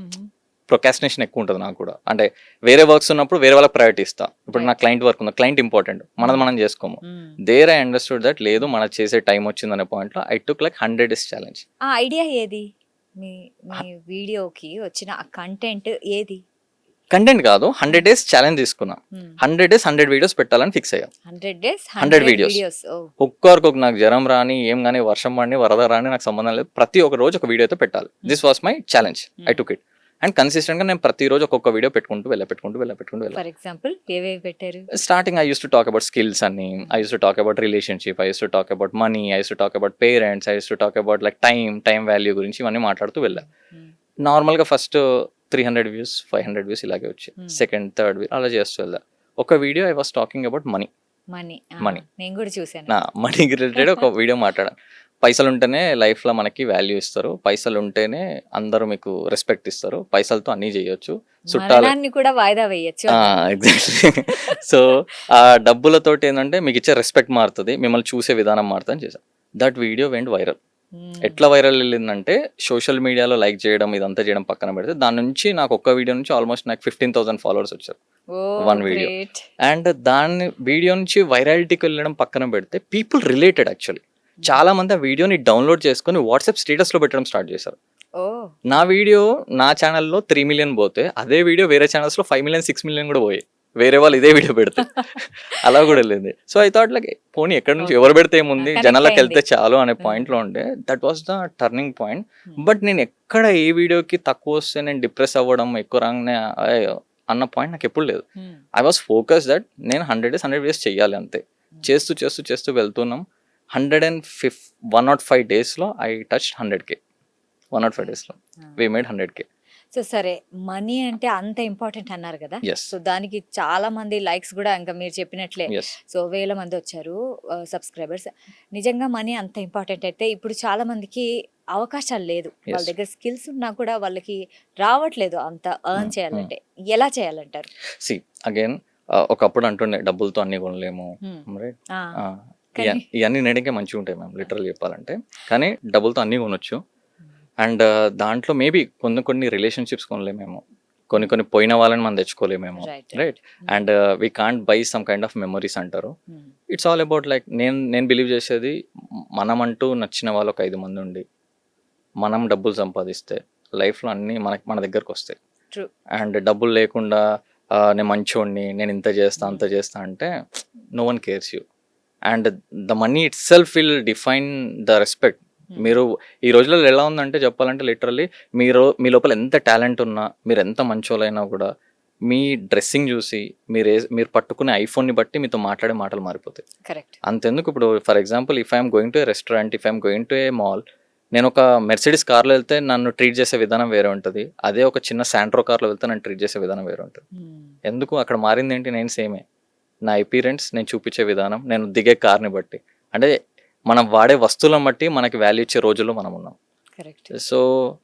ప్రొకాస్టినేషన్ ఎక్కువ ఉంటుంది నాకు కూడా. అంటే వేరే వర్క్స్ ఉన్నప్పుడు వేరే వాళ్ళకి ప్రయారిటీ ఇస్తా. ఇప్పుడు నా క్లయింట్ వర్క్ ఉంది, క్లయింట్ ఇంపార్టెంట్, మనది మనం చేసుకోము. దేర్ ఐ అండర్స్టూడ్ దట్ లేదు మనకు చేసే టైం వచ్చిందనే పాయింట్లో I took like 100 days challenge. ఆ ఐడియా ఏది? మీ మీ వీడియోకి వచ్చిన ఆ కంటెంట్ ఏది? కంటెంట్ కాదు, 100 days ఛాలెంజ్ తీసుకున్నా. 100 days 100 వీడియోస్ పెట్టాలని ఫిక్స్ అయ్యా. 100 days 100 videos. వీడియోస్. ఒక్కొక్కరికి నాకు జ్వరం రాని ఏం కానీ వర్షం పడిని వరద రాని నాకు సంబంధం లేదు, ప్రతి ఒక్క రోజు ఒక వీడియో అయితే పెట్టాలి. This was my challenge. I took it and consistent గా నేను ప్రతిరోజు ఒక్కొక్క వీడియో పెట్టుకుంటూ వెళ్ళా. ఫర్ ఎగ్జాంపుల్ ఏవేవి పెట్టారు? Starting I use to talk about skills అని, I use to talk about relationship, I use to talk about money, I use to talk about parents, I use to talk about like time value గురించి ఇవన్నీ మాట్లాడుతూ వెళ్ళా. నార్మల్గా ఫస్ట్ 300 views 500 views ఇలాగే వచ్చాయి. సెకండ్ థర్డ్ అలా చేస్తూ వెళ్ళా. ఒక video I was talking about money. నేను కూడా చూసాను. మనీకి రిలేటెడ్ ఒక వీడియో మాట్లాడాను. పైసలు ఉంటేనే లైఫ్లో మనకి వాల్యూ ఇస్తారు, పైసలు ఉంటేనే అందరూ మీకు రెస్పెక్ట్ ఇస్తారు, పైసలతో అన్నీ చేయొచ్చు, చుట్టాలు కూడా వాయిదా వేయచ్చు. ఎగ్జాక్ట్లీ. సో ఆ డబ్బులతోటి ఏంటంటే మీకు ఇచ్చే రెస్పెక్ట్ మారుతుంది, మిమ్మల్ని చూసే విధానం మారుతుంది అని చేశాను. That video went viral. ఎట్లా వైరల్ వెళ్ళిందంటే సోషల్ మీడియాలో లైక్ చేయడం ఇదంతా చేయడం పక్కన పెడితే దాని నుంచి నాకు ఒక్క వీడియో నుంచి ఆల్మోస్ట్ నాకు 15,000 ఫాలోవర్స్ వచ్చారు. One video. అండ్ దాని వీడియో నుంచి వైరాలిటీకి వెళ్ళడం పక్కన పెడితే పీపుల్ రిలేటెడ్ యాక్చువల్లీ చాలా మంది ఆ వీడియోని డౌన్లోడ్ చేసుకుని వాట్సాప్ స్టేటస్ లో పెట్టడం స్టార్ట్ చేశారు. నా వీడియో నా ఛానల్లో 3 million పోతే అదే వీడియో వేరే ఛానల్స్ లో 5 million 6 million కూడా పోయాయి, వేరే వాళ్ళు ఇదే వీడియో పెడితే. అలా కూడా వెళ్ళింది. సో ఐ థాట్ లైక్ పోనీ ఎక్కడి నుంచి ఎవరు పెడితే ఏముంది, జనాలకు వెళ్తే చాలు అనే పాయింట్ లో ఉండే. That was the turning point. But నేను ఎక్కడ ఏ వీడియోకి తక్కువ వస్తే నేను డిప్రెస్ అవ్వడం ఎక్కువ రాగానే అన్న పాయింట్ నాకు ఎప్పుడు లేదు. ఐ వాస్ ఫోకస్ దట్ నేను 100 days 100 videos చెయ్యాలి అంతే. చేస్తూ వెళ్తున్నాం. 105 days లో ఐ టచ్ 100K. 105 days లో వి మేడ్ 100K. సో సరే, మనీ అంటే అంత ఇంపార్టెంట్ అన్నారు కదా. Yes. సో దానికి చాలా మంది లైక్స్ కూడా ఇంకా మీరు చెప్పినట్లే Yes. సో 1000 మంది వచ్చారు సబ్స్క్రైబర్స్. నిజంగా మనీ అంత ఇంపార్టెంట్ అయితే ఇప్పుడు చాలా మందికి అవకాశాలు లేదు, వాళ్ళ దగ్గర స్కిల్స్ ఉన్నా కూడా వాళ్ళకి రావట్లేదు అంత ఎర్న్ చేయాలంటే. ఎలా చేయాలంటారు? సి అగైన్ ఒకప్పుడు అంటుండే డబ్బులతో అన్ని కొనలేము, రైట్? ఇవన్నీ నేడికే మంచిగా ఉంటాయి మ్యామ్ లిటరల్ చెప్పాలంటే, కానీ డబ్బులతో అన్నీ కొనొచ్చు. అండ్ దాంట్లో మేబీ కొన్ని రిలేషన్షిప్స్ కొనలేమేమో, కొన్ని పోయిన వాళ్ళని మనం తెచ్చుకోలేమేమో, right? And we can't buy some kind of memories అంటారు. ఇట్స్ ఆల్ అబౌట్ లైక్ నేను బిలీవ్ చేసేది మనమంటూ నచ్చిన వాళ్ళు ఒక 5 మంది ఉండి మనం డబ్బులు సంపాదిస్తే లైఫ్లో అన్నీ మన దగ్గరకు వస్తాయి. అండ్ డబ్బులు లేకుండా నేను మంచోడిని, నేను ఇంత చేస్తా అంత చేస్తా అంటే no one cares you. And the money itself will define the respect. మీరు ఈ రోజులలో ఎలా ఉందంటే చెప్పాలంటే లిటరల్లీ మీ లోపల ఎంత టాలెంట్ ఉన్నా, మీరు ఎంత మంచోళ్ళైనా కూడా మీ డ్రెస్సింగ్ చూసి మీరు పట్టుకునే ఐఫోన్ని బట్టి మీతో మాట్లాడే మాటలు మారిపోతాయి. కరెక్ట్. అంతెందుకు ఇప్పుడు for example if I'm going to A restaurant, if I'm going to A mall, నేను ఒక మెర్సిడీస్ కార్లో వెళ్తే నన్ను ట్రీట్ చేసే విధానం వేరే ఉంటుంది, అదే ఒక చిన్న శాంట్రో కార్లో వెళ్తే నన్ను ట్రీట్ చేసే విధానం వేరే ఉంటుంది. ఎందుకు అక్కడ మారింది ఏంటి? నేను సేమే, నా అపీరెన్స్, నేను చూపించే విధానం, నేను దిగే కార్ని బట్టి, అంటే మనం వాడే వస్తువులను బట్టి మనకి వాల్యూ ఇచ్చే రోజుల్లో మనం ఉన్నాం. సో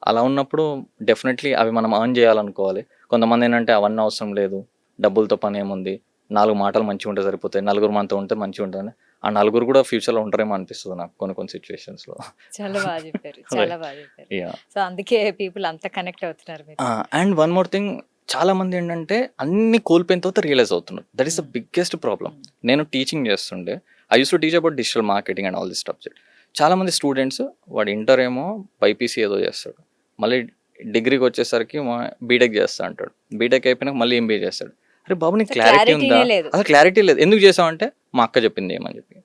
అలా ఉన్నప్పుడు డెఫినెట్లీ అవి మనం ఎర్న్ చేయాలనుకోవాలి. కొంతమంది ఏంటంటే అవన్నీ అవసరం లేదు, డబ్బులతో పని ఏముంది, 4 మాటలు మంచిగా ఉంటే సరిపోతాయి, నలుగురు మనతో ఉంటే మంచిగా ఉంటుంది. ఆ నలుగురు కూడా ఫ్యూచర్లో ఉంటారేమో అనిపిస్తుంది నాకు కొన్ని సిచ్యువేషన్స్లో. చాలా బాగా చెప్పారు, చాలా బాగా చెప్పారు. సో అందుకే పీపుల్ అంత కనెక్ట్ అవుతున్నారు. అండ్ వన్ మోర్ థింగ్, చాలా మంది ఏంటంటే అన్ని కోల్పోయిన తర్వాత రియలైజ్ అవుతున్నారు. That is the biggest problem. నేను టీచింగ్ చేస్తుండే, I use to teach about digital marketing and all this subject. చాలా మంది స్టూడెంట్స్ వాడు ఇంటర్ ఏమో బైపీసీ ఏదో చేస్తాడు, మళ్ళీ డిగ్రీకి వచ్చేసరికి బీటెక్ చేస్తా అంటాడు, బీటెక్ అయిపోయినాక మళ్ళీ ఎంబీఏ చేస్తాడు. అరే బాబు నీకు క్లారిటీ ఉందా? అసలు క్లారిటీ లేదు. ఎందుకు చేసావంటే మా అక్క చెప్పింది ఏమని చెప్పి,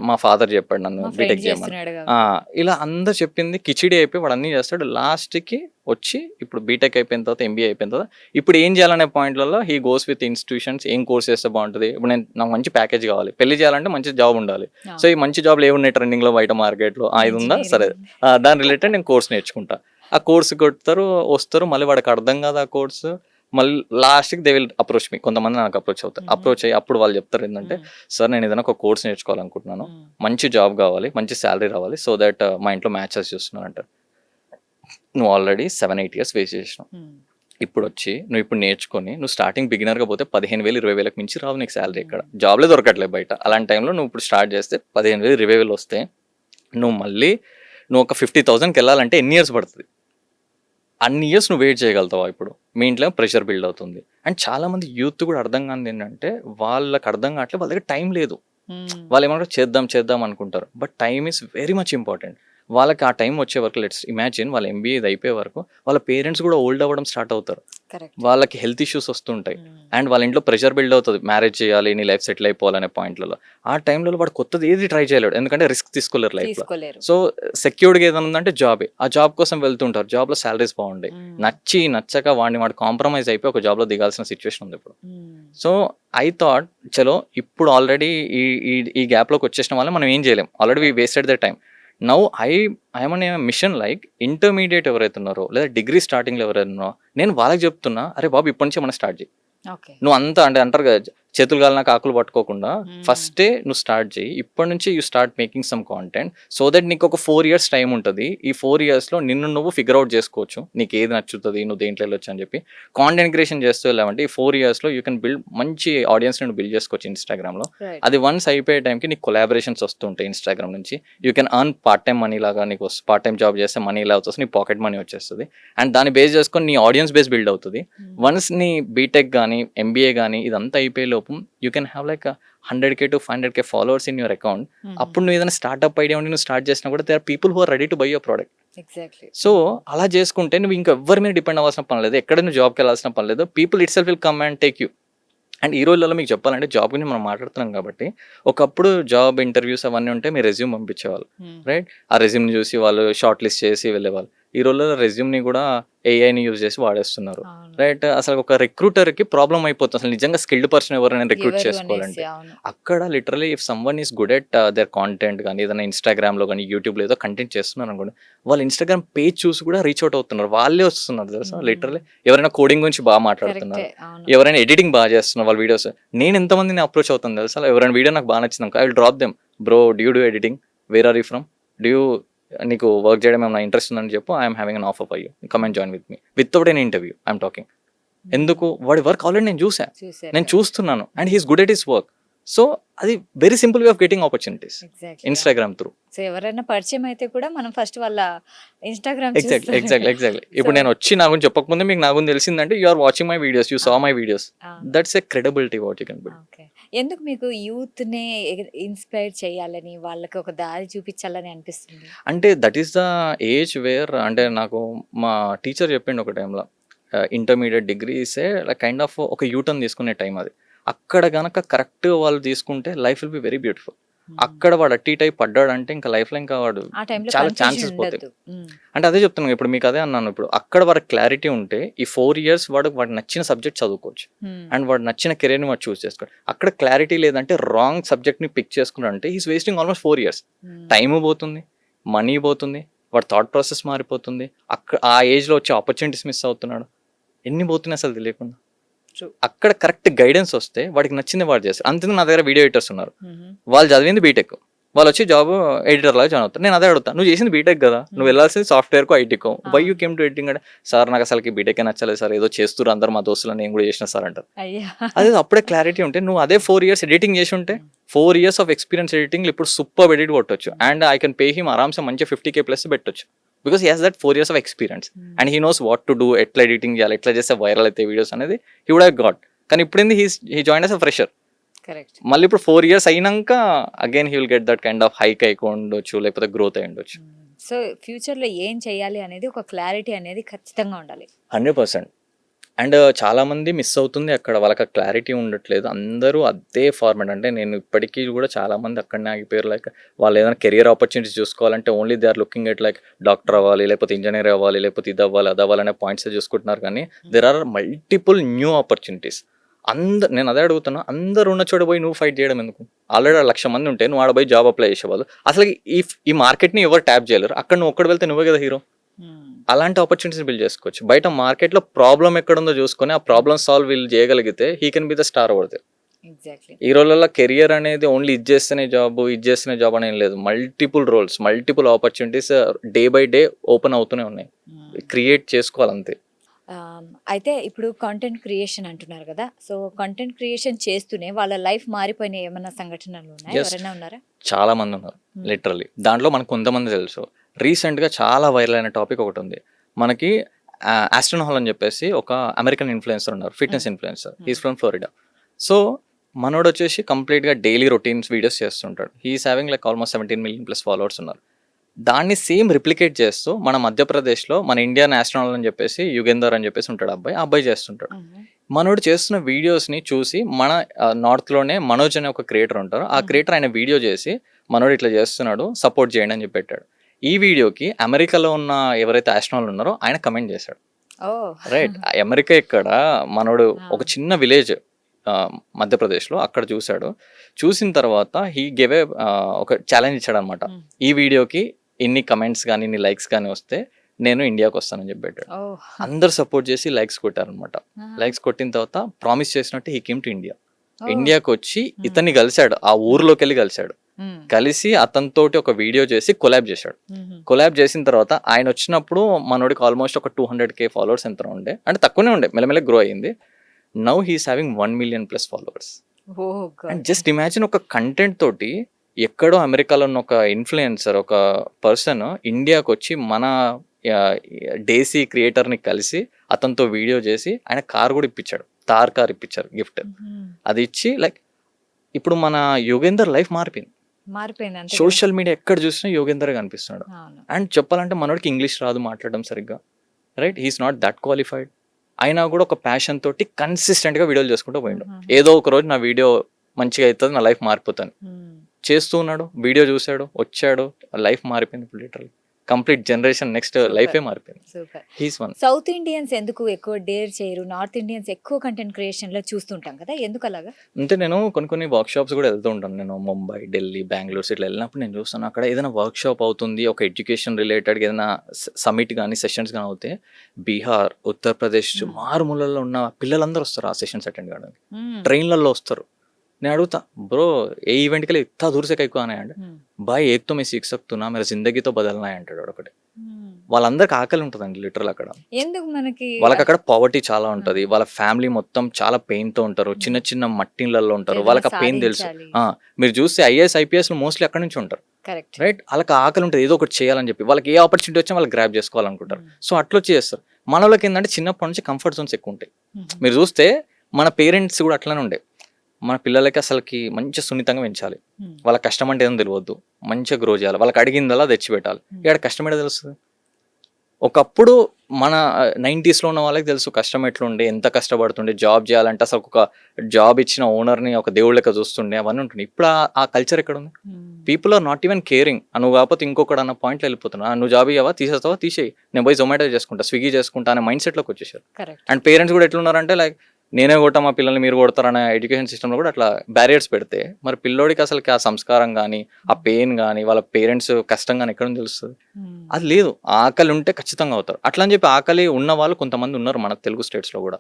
మా ఫాదర్ చెప్పాడు నన్ను బీటెక్ చేయమని, ఇలా అందరు చెప్పింది కిచిడి అయిపోయి వాడు అన్నీ చేస్తాడు. లాస్ట్కి వచ్చి ఇప్పుడు బీటెక్ అయిపోయిన తర్వాత ఎంబీఏ అయిపోయిన తర్వాత ఇప్పుడు ఏం చేయాలనే పాయింట్లలో హీ గోస్ విత్ ఇన్స్టిట్యూషన్స్, ఏం కోర్స్ చేస్తే బాగుంటుంది, ఇప్పుడు నాకు మంచి ప్యాకేజ్ కావాలి, పెళ్లి చేయాలంటే మంచి జాబ్ ఉండాలి. సో ఈ మంచి జాబ్లు ఏమున్నాయి ట్రెండింగ్లో బయట మార్కెట్లో, ఇది ఉందా, సరే దాని రిలేటెడ్ నేను కోర్స్ నేర్చుకుంటా. ఆ కోర్స్ కొడతారు, వస్తారు, మళ్ళీ వాడికి అర్థం కాదు ఆ కోర్సు, మళ్ళీ లాస్ట్కి దే విల్ అప్రోచ్ మీ. కొంతమంది నాకు అప్రోచ్ అయ్యి అప్పుడు వాళ్ళు చెప్తారు ఏంటంటే, సార్ నేను ఏదైనా ఒక కోర్స్ నేర్చుకోవాలనుకుంటున్నాను, మంచి జాబ్ కావాలి, మంచి శాలరీ రావాలి, సో దట్ మా ఇంట్లో మ్యాచెస్ చూస్తున్నాను అంటారు. నువ్వు ఆల్రెడీ 7-8 years వేస్ట్ చేసినావు, ఇప్పుడు వచ్చి నువ్వు ఇప్పుడు నేర్చుకొని నువ్వు స్టార్టింగ్ బిగినర్గా పోతే 15,000 20,000 మించి రావు నీకు శాలరీ, ఇక్కడ జాబ్లే దొరకట్లేదు బయట. అలాంటి టైంలో నువ్వు ఇప్పుడు స్టార్ట్ చేస్తే 15,000 20,000 వస్తే నువ్వు మళ్ళీ నువ్వు ఒక 50,000కి వెళ్ళాలంటే ఎన్ని ఇయర్స్ పడుతుంది? అన్ని ఇయర్స్ నువ్వు వెయిట్ చేయగలుగుతావా ఇప్పుడు? మీ ఇంట్లో ప్రెషర్ బిల్డ్ అవుతుంది. అండ్ చాలా మంది యూత్ కూడా అర్థం కానిది ఏంటంటే, వాళ్ళకి అర్థం కావట్లేదు, వాళ్ళ దగ్గర టైం లేదు. వాళ్ళు ఏమంటారు, చేద్దాం అనుకుంటారు. But time is very much important. వాళ్ళకి ఆ టైం వచ్చే వరకు, లెట్స్ ఇమాజిన్ వాళ్ళ ఎంబీఏ ఇది అయిపోయే వరకు వాళ్ళ పేరెంట్స్ కూడా ఓల్డ్ అవ్వడం స్టార్ట్ అవుతారు. కరెక్ట్. వాళ్ళకి హెల్త్ ఇష్యూస్ వస్తుంటాయి. అండ్ వాళ్ళ ఇంట్లో ప్రెషర్ బిల్డ్ అవుతుంది, మ్యారేజ్ చేయాలి, నీ లైఫ్ సెటిల్ అయిపోవాలనే పాయింట్లలో. ఆ టైంలో వాడు కొత్తది ఏది ట్రై చేయలేడు, ఎందుకంటే రిస్క్ తీసుకోలేరు లైఫ్లో. తీసుకోలేరు. సో సెక్యూర్డ్గా ఏదైనా ఉందంటే జాబే. ఆ జాబ్ కోసం వెళ్తుంటారు, జాబ్లో శాలరీస్ బాగుంటాయి. నచ్చక వాడు కాంప్రమైజ్ అయిపోయి ఒక జాబ్లో దిగాల్సిన సిచ్యువేషన్ ఉంది ఇప్పుడు. సో ఐ థాట్, చలో ఇప్పుడు ఆల్రెడీ ఈ ఈ ఈ గ్యాప్లోకి వచ్చేసిన వాళ్ళని మనం ఏం చేయలేం, already we wasted the time. Now I'm mission like intermediate ఎవరైతే ఉన్నారో, లేదా డిగ్రీ స్టార్టింగ్లో ఎవరైతే ఉన్నారో, నేను వాళ్ళకి చెప్తున్నా, అరే బాబు ఇప్పటి నుంచి మనం స్టార్ట్ చేయి. ఓకే. నువ్వు అంతా అంటే అంటారు కదా, చేతులు కాలినాక ఆకులు పట్టుకోకుండా ఫస్టే నువ్వు స్టార్ట్ చేయి. ఇప్పటి నుంచి you start making some content, so that నీకు ఒక 4 years టైం ఉంటుంది. ఈ 4 yearsలో నిన్ను నువ్వు ఫిగర్ అవుట్ చేసుకోవచ్చు, నీకు ఏది నచ్చుతుంది, నువ్వు దేంట్లో వెళ్ళొచ్చు అని చెప్పి కాంటెంట్ క్రియేషన్ చేస్తూ వెళ్ళామంటే ఈ 4 yearsలో యూ కెన్ బిల్డ్ మంచి ఆడియన్స్ నువ్వు బిల్డ్ చేసుకోవచ్చు ఇన్స్టాగ్రామ్లో. అది వన్స్ అయిపోయే టైంకి నీకు కొలాబరేషన్స్ వస్తుంటాయి ఇన్స్టాగ్రామ్ నుంచి. You can earn part time money లాగా, నీకు పార్ట్ టైం జాబ్ చేస్తే మనీ ఇలా వచ్చేసి నీ పాకెట్ మనీ వచ్చేస్తుంది. అండ్ దాన్ని బేస్ చేసుకొని నీ ఆడియన్స్ బేస్ బిల్డ్ అవుతుంది. వన్స్ నీ బీటెక్ కానీ ఎంబీఏ కానీ ఇదంతా అయిపోయే లోపు you can have like 100K to 500K followers in your account. అప్పుడు నువ్వు ఏదైనా స్టార్ట్అప్ ఐడియా ఉండి నువ్వు స్టార్ట్ చేసినా కూడా they are people who are ready to buy your product. Exactly. So అలా చేసుకుంటే నువ్వు ఇంకా ఎవరి మీద డిపెండ్ అవ్వాల్సిన పని లేదు, ఎక్కడ నువ్వు జాబ్కి వెళ్ళాల్సిన పని లేదు. People it self will come and take you. And ఈ రోజులలో మీకు చెప్పాలంటే జాబ్ గురించి మనం మాట్లాడుతున్నాం కాబట్టి, ఒకప్పుడు జాబ్ ఇంటర్వ్యూస్ అవన్నీ ఉంటే మీరు రెజ్యూమ్ పంపించేవాళ్ళు, రైట్? ఆ రెజ్యూమ్ని చూసి వాళ్ళు షార్ట్ లిస్ట్ చేసి వెళ్ళేవాళ్ళు. ఈ రోజుల్లో రెజ్యూమ్ని కూడా ఏఐని యూజ్ చేసి వాడేస్తున్నారు, రైట్? అసలు ఒక రిక్రూటర్కి ప్రాబ్లం అయిపోతుంది, అసలు నిజంగా స్కిల్డ్ పర్సన్ ఎవరైనా రిక్రూట్ చేసుకోవాలంటే. అక్కడ literally if someone is good at there content కానీ, ఏదైనా ఇన్స్టాగ్రామ్లో కానీ యూట్యూబ్లో ఏదో కంటెంట్ చేస్తున్నారు అనుకోండి, వాళ్ళు ఇన్స్టాగ్రామ్ పేజ్ చూసి కూడా రీచ్ అవుట్ అవుతున్నారు, వాళ్ళే వస్తున్నారు తెలుసా. లిటరలీ ఎవరైనా కోడింగ్ గురించి బాగా మాట్లాడుతున్నారు, ఎవరైనా ఎడిటింగ్ బాగా చేస్తున్నారు వాళ్ళ వీడియోస్. నేను ఎంతమందిని అప్రోచ్ అవుతాను తెలుసా, ఎవరైనా వీడియో నాకు బాగా నచ్చింది, I will drop them, bro do you do editing, where are you from, do you నీకు వర్క్ చేయడం ఏమైనా ఇంట్రెస్ట్ ఉందని చెప్పు, I'm having an offer for you, come and join with me without an interview I'm talking. ఎందుకు? వాడి వర్క్ ఆల్రెడీ నేను చూస్తున్నాను and he's good at his work. So అది very simple way of getting opportunities Instagram through. So ఎవరైనా పరిచయం అయితే కూడా మనం ఫస్ట్ వాళ్ళ ఇన్స్టాగ్రామ్ ఎగ్జాక్ట్లీ. ఇప్పుడు నేను వచ్చి నా గురించి చెప్పకముందే మీకు నా గురించి తెలిసిందంటే you are watching my videos, you saw my videos, that's a credibility what you can build. Okay. ఎందుకు మీకు యూత్ నే ఇన్స్పైర్ చేయాలని, వాళ్ళకి ఒక దారి చూపించాలని అనిపిస్తుంది? అంటే that is the age where, అంటే నాకు మా టీచర్ చెప్పిండు ఒక టైంలో, ఇంటర్మీడియట్ డిగ్రీసే కైండ్ ఆఫ్ ఒక యూటర్న్ తీసుకునే టైం అది. అక్కడ గనక కరెక్ట్ వాళ్ళు తీసుకుంటే life will be very beautiful. అక్కడ వాడు అట్టి టైప్ పడ్డాడంటే ఇంకా లైఫ్లో ఇంకా వాడు చాలా ఛాన్సెస్ పోతాయి. అంటే అదే చెప్తున్నాను, ఇప్పుడు మీకు అదే అన్నాను, ఇప్పుడు అక్కడ వాడికి క్లారిటీ ఉంటే ఈ 4 years వాడు నచ్చిన సబ్జెక్ట్ చదువుకోవచ్చు అండ్ వాడు నచ్చిన కెరీర్ని వాడు చూస్ చేసుకోవచ్చు. అక్కడ క్లారిటీ లేదంటే రాంగ్ సబ్జెక్ట్ని పిక్ చేసుకున్నాడంటే is wasting almost 4 years. Time పోతుంది, మనీ పోతుంది, వాడు థాట్ ప్రాసెస్ మారిపోతుంది, అక్కడ ఆ ఏజ్లో వచ్చే ఆపర్చునిటీస్ మిస్ అవుతున్నాడు, ఎన్ని పోతున్నాయి అసలు తెలియకుండా. అక్కడ కరెక్ట్ గైడెన్స్ వస్తే వాడికి నచ్చింది వాడు చేస్తారు. అంతే నా దగ్గర వీడియో ఎడిటర్స్ ఉన్నారు, వాళ్ళు చదివింది బీటెక్, వాళ్ళు వచ్చి జాబ్ ఎడిటర్ లాగా జాయిన్ అవుతారు. నేను అదే అడుగుతాను, నువ్వు చేసింది బీటెక్ కదా, నువ్వు వెళ్ళాల్సింది సాఫ్ట్వేర్కో ఐటీకో, why you came to editing అంటే, సార్ నాకు అసలుకి బీటెక్ నచ్చలేదు సార్, ఏదో చేస్తారు అందరు మా దోస్తులు, నేను కూడా చేసిన సార్ అంటారు. అదే అప్పుడే క్లారిటీ ఉంటే నువ్వు అదే 4 years ఎడిటింగ్ చేసి ఉంటే 4 years ఆఫ్ ఎక్స్పీరియన్స్ ఎడిటింగ్ ఇప్పుడు సూపర్ ఎడిట్ కొట్టొచ్చు and I can pay him ఆరామ్సే మంచి 50K ప్లస్ పెట్టొచ్చు, because he has that 4 years of experience and he knows what to do, ఎట్లా ఎడిటింగ్ చేయాలి, ఎట్లా చేస్తే వైరల్ అయితే వీడియోస్ అనేది హీ వుడ్ హావ్ గాట్. కానీ ఇప్పుడు ఏంది, he join as a fresher. Correct. మళ్ళీ ఇప్పుడు 4 years అయినాక again he will get that kind of hike అయిపోయి ఉండొచ్చు, లేకపోతే గ్రోత్ అయి ఉండొచ్చు. సో ఫ్యూచర్ లో ఏం చేయాలి అనేది ఒక క్లారిటీ అనేది ఖచ్చితంగా ఉండాలి. 100%. అండ్ చాలా మంది మిస్ అవుతుంది అక్కడ, వాళ్ళకి క్లారిటీ ఉండట్లేదు. అందరూ అదే ఫార్మాట్, అంటే నేను ఇప్పటికీ కూడా చాలా మంది అక్కడనే ఆగిపోయారు. లైక్ వాళ్ళు ఏదైనా కెరియర్ ఆపర్చునిటీస్ చూసుకోవాలంటే only they are looking at like doctor అవ్వాలి, లేకపోతే ఇంజనీర్ అవ్వాలి, లేకపోతే ఇది అవ్వాలి అది అవ్వాలి అనే పాయింట్స్ చూసుకుంటున్నారు. కానీ there are multiple new opportunities. నేను అదే అడుగుతున్నా, అందరు ఉన్న చోట పోయి నువ్వు ఫైట్ చేయడం ఎందుకు? ఆల్రెడీ 1,00,000 మంది ఉంటే నువ్వు ఆడ పోయి జాబ్ అప్లై చేసేవాళ్ళు. అసలు ఈ మార్కెట్ని ఎవరు ట్యాప్ చేయలేరు, అక్కడ నువ్వు ఒక్కడు వెళ్తే నువ్వే కదా హీరో. అలాంటి ఆపర్చునిటీస్ బిల్డ్ చేసుకోవచ్చు. బయట మార్కెట్లో ప్రాబ్లం ఎక్కడుందో చూసుకొని ఆ ప్రాబ్లమ్ సాల్వ్ వీళ్ళు చేయగలిగితే he can be the star over there. ఈ రోజుల్లో కెరియర్ అనేది ఓన్లీ ఇది చేస్తేనే జాబ్ అనేది లేదు. Multiple roles, multiple opportunities day by day open అవుతూనే ఉన్నాయి. క్రియేట్ చేసుకోవాలంతే. అయితే ఇప్పుడు కంటెంట్ క్రియేషన్ అంటున్నారు కదా, సో కంటెంట్ క్రియేషన్ చేస్తూనే వాళ్ళ లైఫ్ మారిపోయిన ఏమైనా సంఘటనలు ఉన్నాయా? ఎవరైనా ఉన్నారా? చాలా మంది ఉన్నారు లిటరల్లీ. దాంట్లో మనకు కొంతమంది తెలుసు, రీసెంట్గా చాలా వైరల్ అయిన టాపిక్ ఒకటి ఉంది మనకి. ఆస్టన్ హాల్ అని చెప్పేసి ఒక అమెరికన్ ఇన్ఫ్లుయెన్సర్ ఉన్నారు, fitness influencer. He's from Florida. So మనోడు వచ్చేసి కంప్లీట్గా డైలీ రొటీన్స్ వీడియోస్ చేస్తుంటాడు. He's having like almost 17 million plus followers ఉన్నారు. దాన్ని సేమ్ రిప్లికేట్ చేస్తూ మన మధ్యప్రదేశ్లో మన ఇండియన్ ఆస్ట్రోనాట్ అని చెప్పేసి యుగేందర్ అని చెప్పేసి ఉంటాడు ఆ అబ్బాయి చేస్తుంటాడు. మనోడు చేస్తున్న వీడియోస్ని చూసి మన నార్త్లోనే మనోజ్ అనే ఒక క్రియేటర్ ఉంటారు, ఆ క్రియేటర్ ఆయన వీడియో చేసి మనోడు ఇట్లా చేస్తున్నాడు సపోర్ట్ చేయండి అని చెప్పి పెట్టాడు. ఈ వీడియోకి అమెరికాలో ఉన్న ఎవరైతే ఆస్ట్రోనాట్లు ఉన్నారో ఆయన కమెంట్ చేశాడు. రైట్, అమెరికా ఇక్కడ మనోడు ఒక చిన్న విలేజ్ మధ్యప్రదేశ్లో అక్కడ చూశాడు. చూసిన తర్వాత హీ గేవ్ ఏ ఒక ఛాలెంజ్ ఇచ్చాడు అనమాట. ఈ వీడియోకి ఇన్ని కమెంట్స్ కానీ ఇన్ని లైక్స్ కానీ వస్తే నేను ఇండియాకి వస్తానని చెప్పి పెట్టాడు. అందరు సపోర్ట్ చేసి లైక్స్ కొట్టారనమాట. లైక్స్ కొట్టిన తర్వాత ప్రామిస్ చేసినట్టు హీ కేమ్ టు ఇండియా. ఇండియాకి వచ్చి ఇతన్ని కలిశాడు, ఆ ఊర్లోకి వెళ్ళి కలిశాడు. కలిసి అతనితోటి ఒక వీడియో చేసి కొలాబ్ చేశాడు. కొలాబ్ చేసిన తర్వాత ఆయన వచ్చినప్పుడు మనోడికి ఆల్మోస్ట్ ఒక 200K ఫాలోవర్స్ ఎంత ఉండే, అంటే తక్కువనే ఉండే, మెల్లమెల్ల గ్రో అయ్యింది. Now he's having 1 million plus followers. And just imagine, ఒక కంటెంట్ తోటి ఎక్కడో అమెరికాలో ఉన్న ఒక ఇన్ఫ్లుయెన్సర్, ఒక పర్సన్ ఇండియాకి వచ్చి మన డేసీ క్రియేటర్ని కలిసి అతనితో వీడియో చేసి ఆయన కార్ కూడా ఇప్పించాడు, తార్ కార్ ఇప్పించారు గిఫ్ట్. అది ఇచ్చి లైక్ ఇప్పుడు మన యోగేందర్ లైఫ్ మారిపోయింది. సోషల్ మీడియా ఎక్కడ చూసినా యోగేందర్ కనిపిస్తున్నాడు. అండ్ చెప్పాలంటే మనోడికి ఇంగ్లీష్ రాదు మాట్లాడడం సరిగ్గా, right, he's not that qualified. అయినా కూడా ఒక ప్యాషన్ తోటి కన్సిస్టెంట్గా వీడియోలు చేసుకుంటూ పోయిండు. ఏదో ఒక రోజు నా వీడియో మంచిగా అవుతుంది, నా లైఫ్ మారిపోతాను చేస్తూ ఉన్నాడు. వీడియో చూశాడు, వచ్చాడు, లైఫ్ మారిపోయింది. ఇప్పుడు లిటరల్లీ కంప్లీట్ జనరేషన్ నెక్స్ట్ లైఫే మారిపోయింది. He's one. సౌత్ ఇండియన్స్ ఎందుకు ఎక్కువ డేర్ చేయరు, నార్త్ ఇండియన్స్ ఎక్కువ కంటెంట్ క్రియేషన్ లో చూస్తుంటాం కదా, ఎందుకు అలాగా? అంటే నేను కొన్ని వర్క్ షాప్స్ కూడా వెళ్తూ ఉంటాను. నేను ముంబై, ఢిల్లీ, బెంగళూరు ఇట్లా వెళ్ళినప్పుడు నేను చూస్తాను అక్కడ ఏదైనా వర్క్ షాప్ అవుతుంది, ఒక ఎడ్యుకేషన్ రిలేటెడ్ ఏదైనా సమిట్ కానీ సెషన్స్ కానీ అవుతే బీహార్, ఉత్తరప్రదేశ్ మారుమూలలో ఉన్న పిల్లలందరూ వస్తారు ఆ సెషన్స్ అటెండ్ కావడానికి. ట్రైన్లలో వస్తారు. నేను అడుగుతా, బ్రో ఏ ఈవెంట్కి వెళ్ళి ఇత్తా దూర్ సే ఎక్కువ అనే అంటే బాయ్ ఏక్ తో మే సీక్ సక్తున్నా మేరా జిందగీతో బదలనా అంటాడు ఒకటి. వాళ్ళందరికి ఆకలి ఉంటుందండి లిటరల్ అక్కడ. ఎందుకు మనకి వాళ్ళకి అక్కడ పావర్టీ చాలా ఉంటది, వాళ్ళ ఫ్యామిలీ మొత్తం చాలా పెయిన్ తో ఉంటారు, చిన్న చిన్న మట్టిళ్ళల్లో ఉంటారు, వాళ్ళకి ఆ పెయిన్ తెలుసు. మీరు చూస్తే ఐఏఎస్ IPS మోస్ట్లీ అక్కడ నుంచి ఉంటారు, రైట్. వాళ్ళకి ఆకలి ఉంటుంది ఏదో ఒకటి చేయాలని చెప్పి, వాళ్ళకి ఏ ఆపర్చునిటీ వచ్చినా వాళ్ళు గ్రాప్ చేసుకోవాలనుకుంటారు. సో అట్లా వచ్చి చేస్తారు. మన వాళ్ళకి ఏంటంటే చిన్నప్పటి నుంచి కంఫర్ట్ జోన్స్ ఎక్కువ ఉంటాయి. మీరు చూస్తే మన పేరెంట్స్ కూడా అట్లానే ఉండే, మన పిల్లలకి అసలుకి మంచి సున్నితంగా పెంచాలి, వాళ్ళ కష్టం అంటే ఏదో తెలియవద్దు, మంచిగా గ్రో చేయాలి, వాళ్ళకి అడిగిందలా తెచ్చిపెట్టాలి. ఇక్కడ కష్టం ఏంటో తెలుస్తుంది. ఒకప్పుడు మన 90s ఉన్న వాళ్ళకి తెలుసు కష్టం ఎట్లుండే, ఎంత కష్టపడుతుండే, జాబ్ చేయాలంటే అసలు ఒక జాబ్ ఇచ్చిన ఓనర్ని ఒక దేవుళ్ళ లెక్క చూస్తుండే, అవన్నీ ఉంటుంది. ఇప్పుడు ఆ కల్చర్ ఎక్కడ ఉంది? People are not even caring. నువ్వు కాకపోతే ఇంకొకటి అన్న పాయింట్లో వెళ్ళిపోతున్నా, నువ్వు జాబ్ ఇవ్వవా, తీసేస్తావా, తీసేయి, నేను పోయి జొమాటో చేసుకుంటా, స్విగ్గీ చేసుకుంటా అనే మైండ్ సెట్లోకి వచ్చేసారు. అండ్ పేరెంట్స్ కూడా ఎట్లున్నారంటే లైక్ నేనే కొట్టా మా పిల్లల్ని మీరు కొడతారనే ఎడ్యుకేషన్ సిస్టంలో కూడా అట్లా బ్యారియర్స్ పెడితే మరి పిల్లోడికి అసలుకి ఆ సంస్కారం కానీ ఆ పెయిన్ కానీ వాళ్ళ పేరెంట్స్ కష్టం కానీ ఎక్కడ తెలుస్తుంది? అది లేదు. ఆకలి ఉంటే ఖచ్చితంగా అవుతారు. అట్లా అని చెప్పి ఆకలి ఉన్న వాళ్ళు కొంతమంది ఉన్నారు మన తెలుగు స్టేట్స్లో కూడా,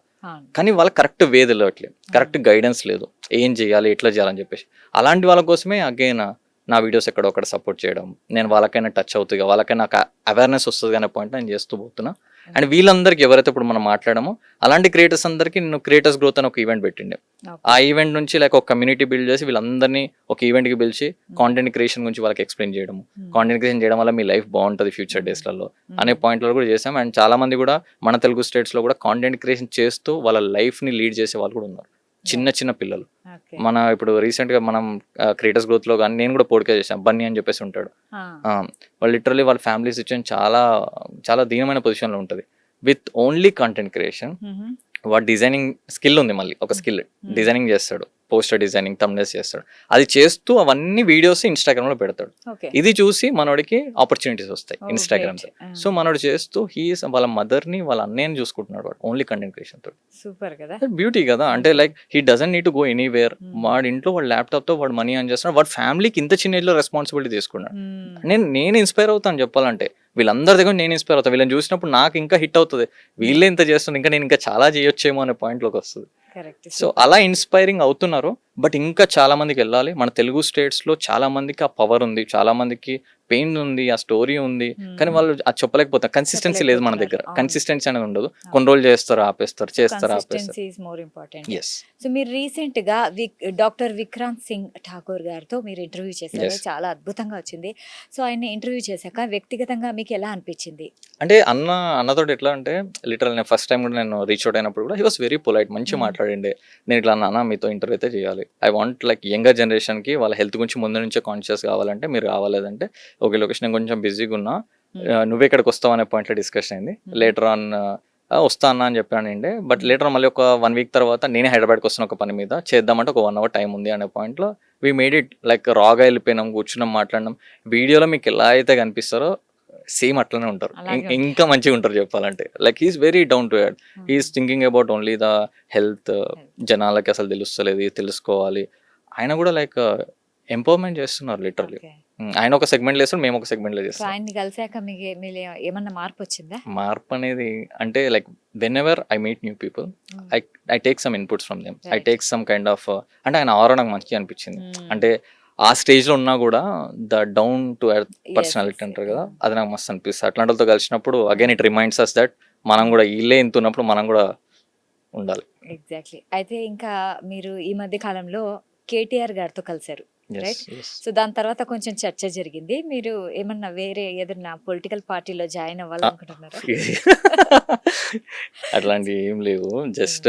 కానీ వాళ్ళకి కరెక్ట్ వే తెలియట్లేదు, కరెక్ట్ గైడెన్స్ లేదు, ఏం చేయాలి ఎట్లా చేయాలని చెప్పేసి. అలాంటి వాళ్ళ కోసమే అగైన్ నా వీడియోస్ ఎక్కడో ఒకటి సపోర్ట్ చేయడం, నేను వాళ్ళకైనా టచ్ అవుతుంది, వాళ్ళకైనా అవేర్నెస్ వస్తుంది అనే పాయింట్ నేను చేస్తూ పోతున్నా. అండ్ వీళ్ళందరికీ ఎవరైతే ఇప్పుడు మనం మాట్లాడామో అలాంటి క్రియేటర్స్ అందరికీ నేను క్రియేటర్స్ గ్రోత్ అని ఒక ఈవెంట్ పెట్టిండే. ఆ ఈవెంట్ నుంచి లైక్ ఒక కమ్యూనిటీ బిల్డ్ చేసి వీళ్ళందరినీ ఒక ఈవెంట్కి పిలిచి కాంటెంట్ క్రియేషన్ గురించి వాళ్ళకి ఎక్స్ప్లెయిన్ చేయడం, కాంటెంట్ క్రియేషన్ చేయడం వల్ల మీ లైఫ్ బాగుంటుంది ఫ్యూచర్ డేస్లలో అనే పాయింట్లో కూడా చేసాం. అండ్ చాలా మంది కూడా మన తెలుగు స్టేట్స్లో కూడా కాంటెంట్ క్రియేషన్ చేస్తూ వాళ్ళ లైఫ్ని లీడ్ చేసే వాళ్ళు కూడా ఉన్నారు, చిన్న చిన్న పిల్లలు. మన ఇప్పుడు రీసెంట్గా మనం క్రియేటర్స్ గ్రోత్లో కానీ నేను కూడా పోడ్కాస్ట్ చేసాం, బన్నీ అని చెప్పేసి ఉంటాడు. వాళ్ళు లిటరల్లీ వాళ్ళ ఫ్యామిలీ సిచ్యువేషన్ చాలా చాలా దీనమైన పొజిషన్లో ఉంటుంది. విత్ ఓన్లీ కంటెంట్ క్రియేషన్, వాడు డిజైనింగ్ స్కిల్ ఉంది, మళ్ళీ ఒక స్కిల్ డిజైనింగ్ చేస్తాడు, పోస్టర్ డిజైనింగ్, థంబ్నెయిల్స్ చేస్తాడు. అది చేస్తూ అవన్నీ వీడియోస్ ఇన్స్టాగ్రామ్ లో పెడతాడు. ఇది చూసి మనోడికి ఆపర్చునిటీస్ వస్తాయి ఇన్స్టాగ్రామ్. సో మనోడు చేస్తూ వాళ్ళ మదర్ ని వాళ్ళ అన్నయ్యని చూసుకుంటున్నాడు వాడు ఓన్లీ కంటెంట్ క్రియేషన్ తోటి. సూపర్ కదా, బ్యూటీ కదా. అంటే like he doesn't need to go anywhere. వాడి ఇంట్లో వాడు ల్యాప్టాప్ తో వాడు మనీ అని చేస్తున్నాడు, వాడి ఫ్యామిలీకి ఇంత చిన్న ఏజ్ లో రెస్పాన్సిబిలిటీ తీసుకున్నాడు. నేను ఇన్స్పైర్ అవుతాను చెప్పాలంటే, వీళ్ళందరి దగ్గర నేను ఇన్స్పైర్ అవుతాను. వీళ్ళని చూసినప్పుడు నాకు ఇంకా హిట్ అవుతుంది, వీళ్ళే ఇంత చేస్తుంది, ఇంకా నేను ఇంకా చాలా చేయొచ్చేమో అనే పాయింట్లోకి వస్తుంది. సో అలా ఇన్స్పైరింగ్ అవుతున్నారు. బట్ ఇంకా చాలా మందికి వెళ్ళాలి. మన తెలుగు స్టేట్స్లో చాలా మందికి ఆ పవర్ ఉంది, చాలా మందికి పెయిన్ ఉంది, ఆ స్టోరీ ఉంది, కానీ వాళ్ళు అది చెప్పలేకపోతారు. కన్సిస్టెన్సీ లేదు మన దగ్గర. అవును. కన్సిస్టెన్సీ అనేది ఉండదు. కొన్ని రోజులు చేస్తారు, ఆపేస్తారు, చేస్తారు, ఆపేస్తారు. Consistency is more important. Yes. So మీరు రీసెంట్ గా డాక్టర్ విక్రాంత్ సింగ్ ఠాకూర్ గారితో మీరు ఇంటర్వ్యూ చేశారు. Yes. చాలా అద్భుతంగా వచ్చింది. సో ఆయన ఇంటర్వ్యూ చేశాక వ్యక్తిగతంగా మీకు ఎలా అనిపించింది? అంటే అన్నతోటి ఎట్లా అంటే లిటరల్ నేను ఫస్ట్ టైం కూడా నేను రీచ్ అవుట్ అయినప్పుడు కూడా హీ వాస్ వెరీ పొలైట్, మంచిగా మాట్లాడిండే. నేను ఇట్లా అన్న మీతో ఇంటర్వ్యూ అయితే చేయాలి, ఐ వాంట్ లైక్ యంగర్ జనరేషన్కి వాళ్ళ హెల్త్ గురించి ముందు నుంచే కాన్షియస్ కావాలంటే మీరు రావాలేదంటే ఓకే లొకేషన్ నేను కొంచెం బిజీగా ఉన్నా, నువ్వు ఇక్కడికి వస్తావు అనే పాయింట్లో డిస్కషన్ అయింది. లేటర్ ఆన్ వస్తా అన్న అని చెప్పానండి. బట్ లేటర్ మళ్ళీ ఒక 1 వీక్ తర్వాత నేనే హైదరాబాద్కి వస్తున్న ఒక పని మీద, చేద్దామంటే ఒక 1 అవర్ టైం ఉంది అనే పాయింట్లో వీ మేడ్ ఇట్ లైక్ రాగా వెళ్ళిపోయినాం, కూర్చున్నాం, మాట్లాడినాం. వీడియోలో మీకు ఎలా అయితే కనిపిస్తారో సేమ్ అట్లనే ఉంటారు, ఇంకా మంచిగా ఉంటారు చెప్పాలంటే. Like he's very down to earth, he's thinking about only the health. జనాలకి అసలు తెలుస్తలేదు, తెలుసుకోవాలి. ఆయన కూడా లైక్ ఎంపవర్మెంట్ చేస్తున్నారు లిటరలీ. ఆయన ఒక సెగ్మెంట్ చేస్తారు, మేము ఒక సెగ్మెంట్లో సో చేస్తాం. ఆయన్ని కలిసాక మీకు ఏమన్నా మార్పు వచ్చిందా? మార్పు అనేది అంటే like when ever I meet new people I take some inputs from them, I take some kind of, అంటే ఆయన ఆరా నాకు మంచిగా అనిపించింది. అంటే ఆ స్టేజ్లో ఉన్నా కూడా the down to earth personality అంటారు కదా, అది నాకు మస్తు అనిపిస్తుంది. అట్లాంటి వాళ్ళతో కలిసినప్పుడు again it reminds us that మనం కూడా ఇల్లే ఇంత ఉన్నప్పుడు మనం కూడా ఉండాలి. ఎగ్జాక్ట్లీ. అయితే ఇంకా మీరు ఈ మధ్య కాలంలో కేటీఆర్ గారితో కలిశారు, రైట్? సో దాని తర్వాత కొంచెం చర్చ జరిగింది. మీరు ఏమన్నా వేరే ఏదన్నా పొలిటికల్ పార్టీలో జాయిన్ అవ్వాలనుకుంటున్నారా? అట్లాంటివి ఏం లేవు, just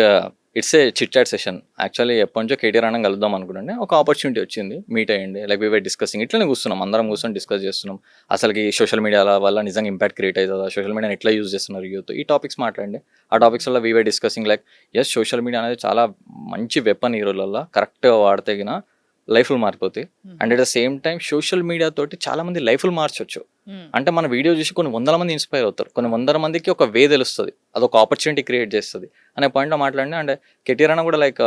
it's a chit chat session. Actually ఎప్పటి నుంచో కేటీఆర్ అన్న కలుద్దాం అనుకుంటుండే, ఒక ఆపర్చునిటీ వచ్చింది, మీట్ అయ్యండి. లైక్ వీ వర్ డిస్కసింగ్, ఇట్లనే కూర్చున్నాం, అందరం కూర్చొని డిస్కస్ చేస్తున్నాం. అసలుకి సోషల్ మీడియా వల్ల నిజంగా ఇంపాక్ట్ క్రియేట్ అవుతుందా, సోషల్ మీడియాని ఎట్లా యూజ్ చేస్తున్నారు యూత్, ఈ టాపిక్స్ మాట్లాడండి. ఆ టాపిక్స్ వల్ల we were discussing like yes social media అనేది చాలా మంచి వెపన్ ఈ రోజులలో, కరెక్ట్గా వాడితే గిన లైఫ్లు మారిపోతాయి. And at the same time social media తోటి చాలా మంది లైఫ్లు మార్చొచ్చు. అంటే మన వీడియో చూసి కొన్ని 100 మంది ఇన్స్పైర్ అవుతారు, కొన్ని 100 మందికి ఒక వే తెలుస్తుంది, అదొక ఆపర్చునిటీ క్రియేట్ చేస్తుంది అనే పాయింట్లో మాట్లాడినా. అండ్ కేటీఆర్ అన్న కూడా లైక్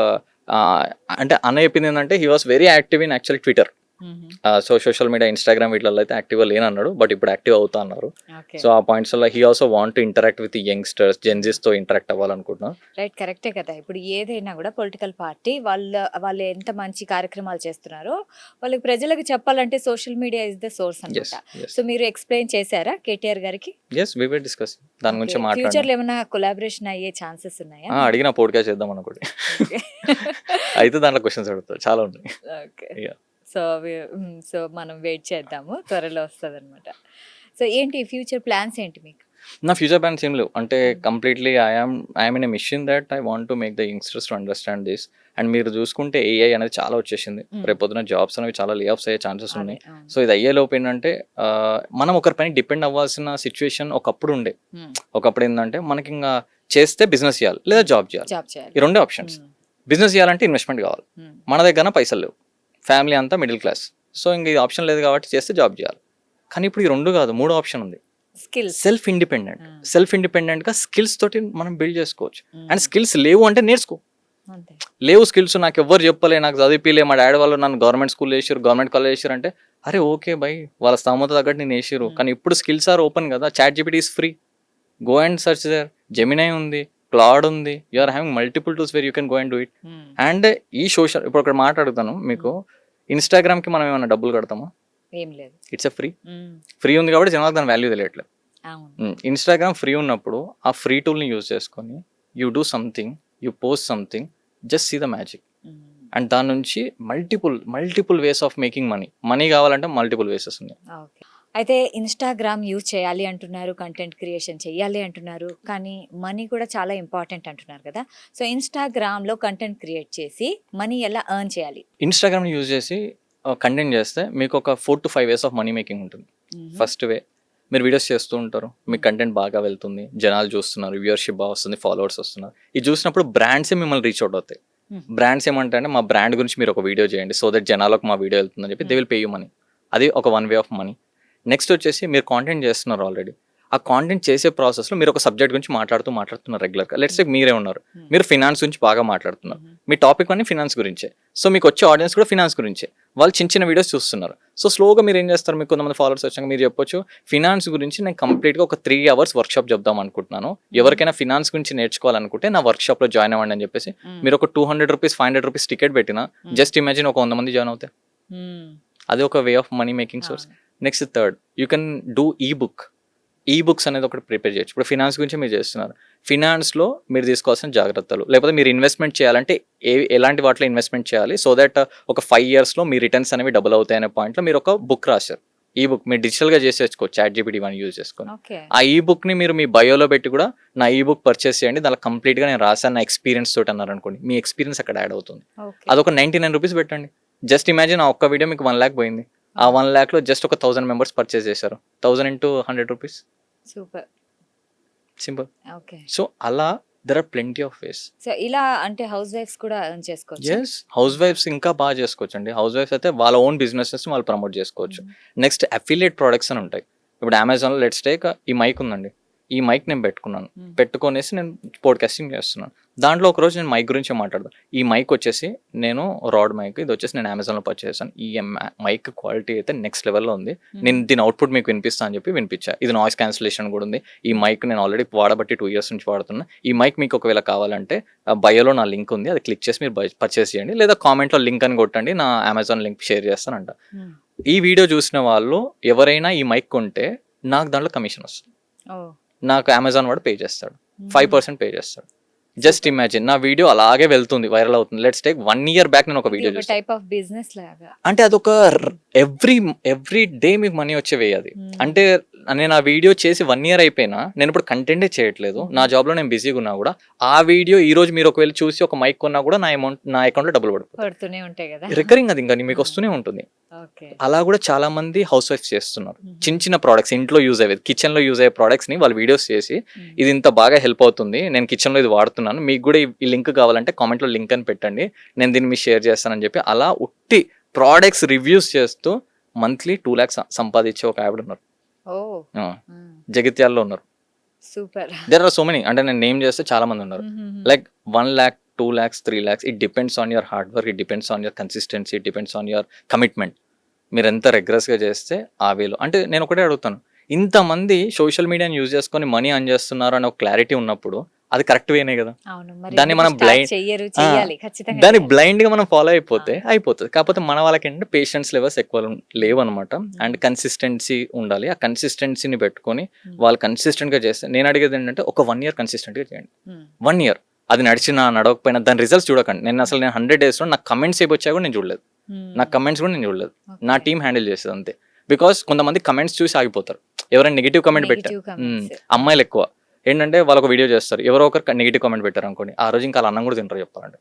అంటే అన్న చెప్పింది ఏంటంటే he was very active in actually Twitter. So social media Instagram వీటిలో అయితే యాక్టివ్గా లేనన్నాడు, బట్ ఇప్పుడు యాక్టివ్ అవుతా అన్నారు. సో ఆ పాయింట్స్ వల్ల he also want to interact with youngsters, జెన్జీస్తో ఇంటరాక్ట్ అవ్వాలనుకుంటున్నాను. రైట్, కరెక్టే కదా. ఇప్పుడు ఏదైనా కూడా పొలిటికల్ పార్టీ వాళ్ళు ఎంత మంచి కార్యక్రమాలు చేస్తున్నారో వాళ్ళకి ప్రజలకు చెప్పాలంటే social media is the source అన్నమాట. సో మీరు ఎక్స్ప్లెయిన్ చేశారా కేటీఆర్ గారికి? ఎస్, వి వర్ డిస్కసింగ్ దాని గురించి మాట్లాడారు. ఫ్యూచర్లో ఏమైనా కొలాబరేషన్ అయ్యే ఛాన్సెస్ ఉన్నాయా? అడిగిన పోడ్కాస్ట్ చేద్దాం అనుకోండి, అయితే దాంట్లో క్వశ్చన్స్ అడుగుతారు, చాలా ఉన్నాయి. ఓకే, సో మనం వెయిట్ చేద్దాము, త్వరలో వస్తుంది అనమాట. సో ఏంటి ఫ్యూచర్ ప్లాన్స్ ఏంటి మీకు? నా ఫ్యూచర్ ప్లాన్స్ ఏం లేవు. అంటే completely I'm in a mission that I want to make the youngsters to understand this. And మీరు చూసుకుంటే ఏఐ అనేది చాలా వచ్చేసింది, రేపొద్దున జాబ్స్ అనేవి చాలా లే ఆఫ్స్ అయ్యే ఛాన్సెస్ ఉన్నాయి. సో ఇది అయ్యే లోపు ఏంటంటే మనం ఒకరిపైన డిపెండ్ అవ్వాల్సిన సిచ్యువేషన్ ఒకప్పుడు ఉండే. ఒకప్పుడు ఏంటంటే మనకి ఇంకా చేస్తే బిజినెస్ చేయాలి లేదా జాబ్ చేయాలి, ఈ రెండే ఆప్షన్స్. బిజినెస్ చేయాలంటే ఇన్వెస్ట్మెంట్ కావాలి, మన దగ్గర పైసలు లేవు, ఫ్యామిలీ అంతా మిడిల్ క్లాస్, సో ఇంక ఇది ఆప్షన్ లేదు కాబట్టి చేస్తే జాబ్ చేయాలి. కానీ ఇప్పుడు ఈ 2 కాదు, 3 ఆప్షన్ ఉంది. సెల్ఫ్ ఇండిపెండెంట్గా స్కిల్స్ తోటి మనం బిల్డ్ చేసుకోవచ్చు. అండ్ స్కిల్స్ లేవు అంటే నేర్చుకో, లేవు స్కిల్స్ నాకు ఎవ్వరు చెప్పలే, నాకు చదివిలే, మా డాడీ వాళ్ళు నన్ను గవర్నమెంట్ స్కూల్ వేసారు, గవర్నమెంట్ కాలేజ్ వేసారు అంటే అరే ఓకే బై, వాళ్ళ స్థామత తగ్గట్టు నేను వేసారు. కానీ ఇప్పుడు స్కిల్స్ ఆర్ ఓపెన్ కదా, ChatGPT is free, go and search there, Gemini ఉంది, క్లాడ్ ఉంది, you are having multiple tools where you can go and do it. And ఈ సోషల్, ఇప్పుడు ఒక మాట అడుగుతాను మీకు, ఇన్స్టాగ్రామ్కి మనం ఏమైనా డబ్బులు కడతామా? ఏం లేదు, ఇట్స్ ఎ ఫ్రీ ఉంది కాబట్టి జనాలకు దాని వాల్యూ తెలియట్లేదు. ఇన్స్టాగ్రామ్ ఫ్రీ ఉన్నప్పుడు ఆ ఫ్రీ టూల్ని యూజ్ చేసుకొని you do something, you post something, just see the magic. And దాని నుంచి multiple ways of making money కావాలంటే మల్టిపుల్ వేసెస్ ఉన్నాయి. అయితే ఇన్స్టాగ్రామ్ యూజ్ చేయాలి అంటున్నారు, కంటెంట్ క్రియేషన్ చేయాలి అంటున్నారు, కానీ మనీ కూడా చాలా ఇంపార్టెంట్ అంటున్నారు కదా. సో ఇన్స్టాగ్రామ్లో కంటెంట్ క్రియేట్ చేసి మనీ ఎలా ఎర్న్ చేయాలి? ఇన్స్టాగ్రామ్ని యూజ్ చేసి కంటెంట్ చేస్తే మీకు ఒక 4 to 5 ways of money making ఉంటుంది. ఫస్ట్ వే, మీరు వీడియోస్ చేస్తూ ఉంటారు, మీ కంటెంట్ బాగా వెళ్తుంది, జనాలు చూస్తున్నారు, వ్యూవర్షిప్ బాగా వస్తుంది, ఫాలోవర్స్ వస్తున్నారు. ఇది చూసినప్పుడు బ్రాండ్సే మిమ్మల్ని రీచ్ అవుట్ అవుతాయి. బ్రాండ్స్ ఏమంటే మా బ్రాండ్ గురించి మీరు ఒక వీడియో చేయండి, సో దట్ జనాలకు మా వీడియో వెళ్తుందని చెప్పి they will pay you money. అది ఒక 1 way ఆఫ్ మనీ. నెక్స్ట్ వచ్చేసి మీరు కాంటెంట్ చేస్తున్నారు ఆల్రెడీ, ఆ కాంటెంట్ చేసే ప్రాసెస్లో మీరు ఒక సబ్జెక్ట్ గురించి మాట్లాడుతున్నారు రెగ్యులర్గా. లెట్స్ సే మీరే ఉన్నారు, మీరు ఫినాన్స్ గురించి బాగా మాట్లాడుతున్నారు, మీ టాపిక్ అన్ని ఫినాన్స్ గురించే, సో మీకు వచ్చే ఆడియన్స్ కూడా ఫినాన్స్ గురించే, వాళ్ళు చిన్న వీడియోస్ చూస్తున్నారు. సో స్లోగా మీరు ఏం చేస్తారు, మీకు కొంతమంది ఫాలోవర్స్ వచ్చాక మీరు చెప్పొచ్చు, ఫినాన్స్ గురించి నేను కంప్లీట్గా ఒక 3 hours వర్క్షాప్ చెప్దాం అనుకుంటున్నాను, ఎవరికైనా ఫినాన్స్ గురించి నేర్చుకోవాలనుకుంటే నా వర్క్షాప్లో జాయిన్ అవ్వండి అని చెప్పేసి మీరు ఒక 200 రూపీస్ 500 రూపీస్ టికెట్ పెట్టినా జస్ట్ ఇమాజిన్ ఒక 100 మంది జాయిన్ అవుతాయి. అది ఒక way of money making source. Next third you can do ఈ బుక్స్ అనేది ఒకటి ప్రిపేర్ చేయొచ్చు. ఇప్పుడు ఫినాన్స్ గురించి మీరు చేస్తున్నారు, ఫినాన్స్లో మీరు తీసుకోవాల్సిన జాగ్రత్తలు, లేకపోతే మీరు ఇన్వెస్ట్మెంట్ చేయాలంటే ఎలాంటి వాటిలో ఇన్వెస్ట్మెంట్ చేయాలి సో దట్ ఒక 5 yearsలో మీ రిటర్న్స్ అనేవి డబుల్ అవుతాయి అనే పాయింట్లో మీరు ఒక బుక్ రాశారు. ఈ బుక్ మీరు డిజిటల్గా చేసేసుకోవచ్చు, ChatGPT యూజ్ చేసుకొని. ఓకే. ఆ ఈ బుక్ని మీరు మీ బయోలో పెట్టి కూడా నా ఈ బుక్ పర్చేస్ చేయండి, దానిలో కంప్లీట్గా నేను రాశాను నా ఎక్స్పీరియన్స్ తోటి అన్నారు అనుకోండి, మీ ఎక్స్పీరియన్స్ అక్కడ యాడ్ అవుతుంది. ఓకే. అదొక 99 రూపీస్ పెట్టండి. జస్ట్ ఇమాజిన్ ఆ ఒక్క వీడియో మీకు 1 lakh పోయింది. ఆ 1 lakhలో జస్ట్ ఒక 1000 members పర్చేస్ చేశారు. 1000 into 100 rupees. Super. Simple. Okay. So అలా there are plenty of ways. So ఇలా అంటే హౌస్ వైఫ్స్ కూడా ఎర్న్ చేసుకోవచ్చు. ఎస్, హౌస్ వైఫ్స్ ఇంకా బాగా చేసుకోవచ్చు అండి. హౌస్ వైఫ్స్ అయితే వాళ్ళ ఓన్ బిజినెసెస్ వాళ్ళు ప్రమోట్ చేసుకోవచ్చు. నెక్స్ట్ అఫిలియేట్ ప్రొడక్ట్స్ అని ఉంటాయి. ఇప్పుడు అమెజాన్లో లెట్స్ టేక్ ఈ మైక్ ఉందండి, ఈ మైక్ నేను పెట్టుకున్నాను, పెట్టుకొనేసి నేను పోడ్కాస్టింగ్ చేస్తున్నాను. దాంట్లో ఒకరోజు నేను మైక్ గురించి మాట్లాడదాను. ఈ మైక్ వచ్చేసి నేను రాడ్ మైక్, ఇది వచ్చేసి నేను అమెజాన్లో పర్చేస్ చేశాను. ఈ మైక్ క్వాలిటీ అయితే నెక్స్ట్ లెవెల్లో ఉంది, నేను దీని అవుట్పుట్ మీకు వినిపిస్తా అని చెప్పి వినిపించా. ఇది నాయిస్ క్యాన్సిలేషన్ కూడా ఉంది. ఈ మైక్ నేను ఆల్రెడీ వాడబట్టి 2 years నుంచి వాడుతున్నా. ఈ మైక్ మీకు ఒకవేళ కావాలంటే బయోలో నా లింక్ ఉంది, అది క్లిక్ చేసి మీరు పర్చేస్ చేయండి, లేదా కామెంట్లో లింక్ అని కొట్టండి, నా అమెజాన్ లింక్ షేర్ చేస్తానంట. ఈ వీడియో చూసిన వాళ్ళు ఎవరైనా ఈ మైక్ కొంటే నాకు దాంట్లో కమిషన్ వస్తుంది. నాకు అమెజాన్ వాడు పే చేస్తాడు, 5% పే చేస్తాడు. జస్ట్ ఇమాజిన్, నా వీడియో అలాగే వెళ్తుంది, వైరల్ అవుతుంది. లెట్స్ టేక్ 1 year బ్యాక్ నేను ఒక వీడియో చూస్తాను. టైప్ ఆఫ్ బిజినెస్ లాగా, అంటే అదొక ఎవ్రీ డే మీకు మనీ వచ్చే వే అది. అంటే నేను ఆ వీడియో చేసి 1 year అయిపోయినా నేను ఇప్పుడు కంటెంటే చేయట్లేదు, నా జాబ్లో నేను బిజీగా ఉన్నా కూడా ఆ వీడియో ఈ రోజు మీరు ఒకవేళ చూసి ఒక మైక్ కొన్నా కూడా నా అమౌంట్ నా అకౌంట్లో డబ్బులు పడుతూనే ఉంటాయి కదా, రికరింగ్ అది ఇంకా మీకు వస్తూనే ఉంటుంది. అలా కూడా చాలా మంది హౌస్ వైఫ్స్ చేస్తున్నారు. చిన్న ప్రోడక్ట్స్, ఇంట్లో యూజ్ అయ్యేది, కిచెన్ లో యూజ్ అయ్యే ప్రోడక్ట్స్ ని వాళ్ళు వీడియోస్ చేసి ఇది ఇంత బాగా హెల్ప్ అవుతుంది, నేను కిచెన్ లో ఇది వాడుతున్నాను, మీకు కూడా ఈ లింక్ కావాలంటే కామెంట్ లో లింక్ అని పెట్టండి, నేను దీన్ని మీకు షేర్ చేస్తానని చెప్పి అలా ఉట్టి ప్రోడక్ట్స్ రివ్యూస్ చేస్తూ మంత్లీ 2 lakhs సంపాదించే ఒక ఆవిడ ఉన్నారు, జగిత్యాల్లో ఉన్నారు. Super. There are so many, అంటే నేను నేమ్ చేస్తే చాలా మంది ఉన్నారు. Like 1 lakh, 2 lakhs, 3 lakhs. It depends on your hard work, it depends on your consistency, it depends on your commitment. మీరు ఎంత రెగ్రెస్గా చేస్తే ఆ వేలో. అంటే నేను ఒకటే అడుగుతాను, ఇంతమంది సోషల్ మీడియాని యూజ్ చేసుకొని మనీ అర్న్ చేస్తున్నారు అని ఒక క్లారిటీ ఉన్నప్పుడు అది కరెక్ట్ వేనే కదా. దాన్ని మనం దాన్ని బ్లైండ్ గా మనం ఫాలో అయిపోతే అయిపోతుంది. కాకపోతే మన వాళ్ళకి ఏంటంటే పేషెన్స్ లెవెల్స్ ఎక్కువ లేవు అనమాట. అండ్ కన్సిస్టెన్సీ ఉండాలి. ఆ కన్సిస్టెన్సీని పెట్టుకొని వాళ్ళు కన్సిస్టెంట్ గా చేస్తే, నేను అడిగేది ఏంటంటే ఒక 1 year కన్సిస్టెంట్ గా చేయండి. 1 year అది నడిచినా నడవకపోయినా దాని రిజల్ట్స్ చూడకండి. నేను 100 days లో నాకు కమెంట్స్ ఏవి వచ్చాయో కూడా నేను చూడలేదు, నా కమెంట్స్ కూడా నేను చూడలేదు. నా టీం హ్యాండిల్ చేసేది అంతే. బికాస్ కొంతమంది కమెంట్స్ చూసి ఆగిపోతారు. ఎవరైనా నెగిటివ్ కమెంట్ పెట్టారు, అమ్మాయిలు ఎక్కువ ఏంటంటే వాళ్ళొక వీడియో చేస్తారు, ఎవరో ఒకరు నెగిటివ్ కామెంట్ పెట్టారు అనుకోండి, ఆ రోజు ఇంకా అన్నం కూడా తింటారు చెప్పాలంటే.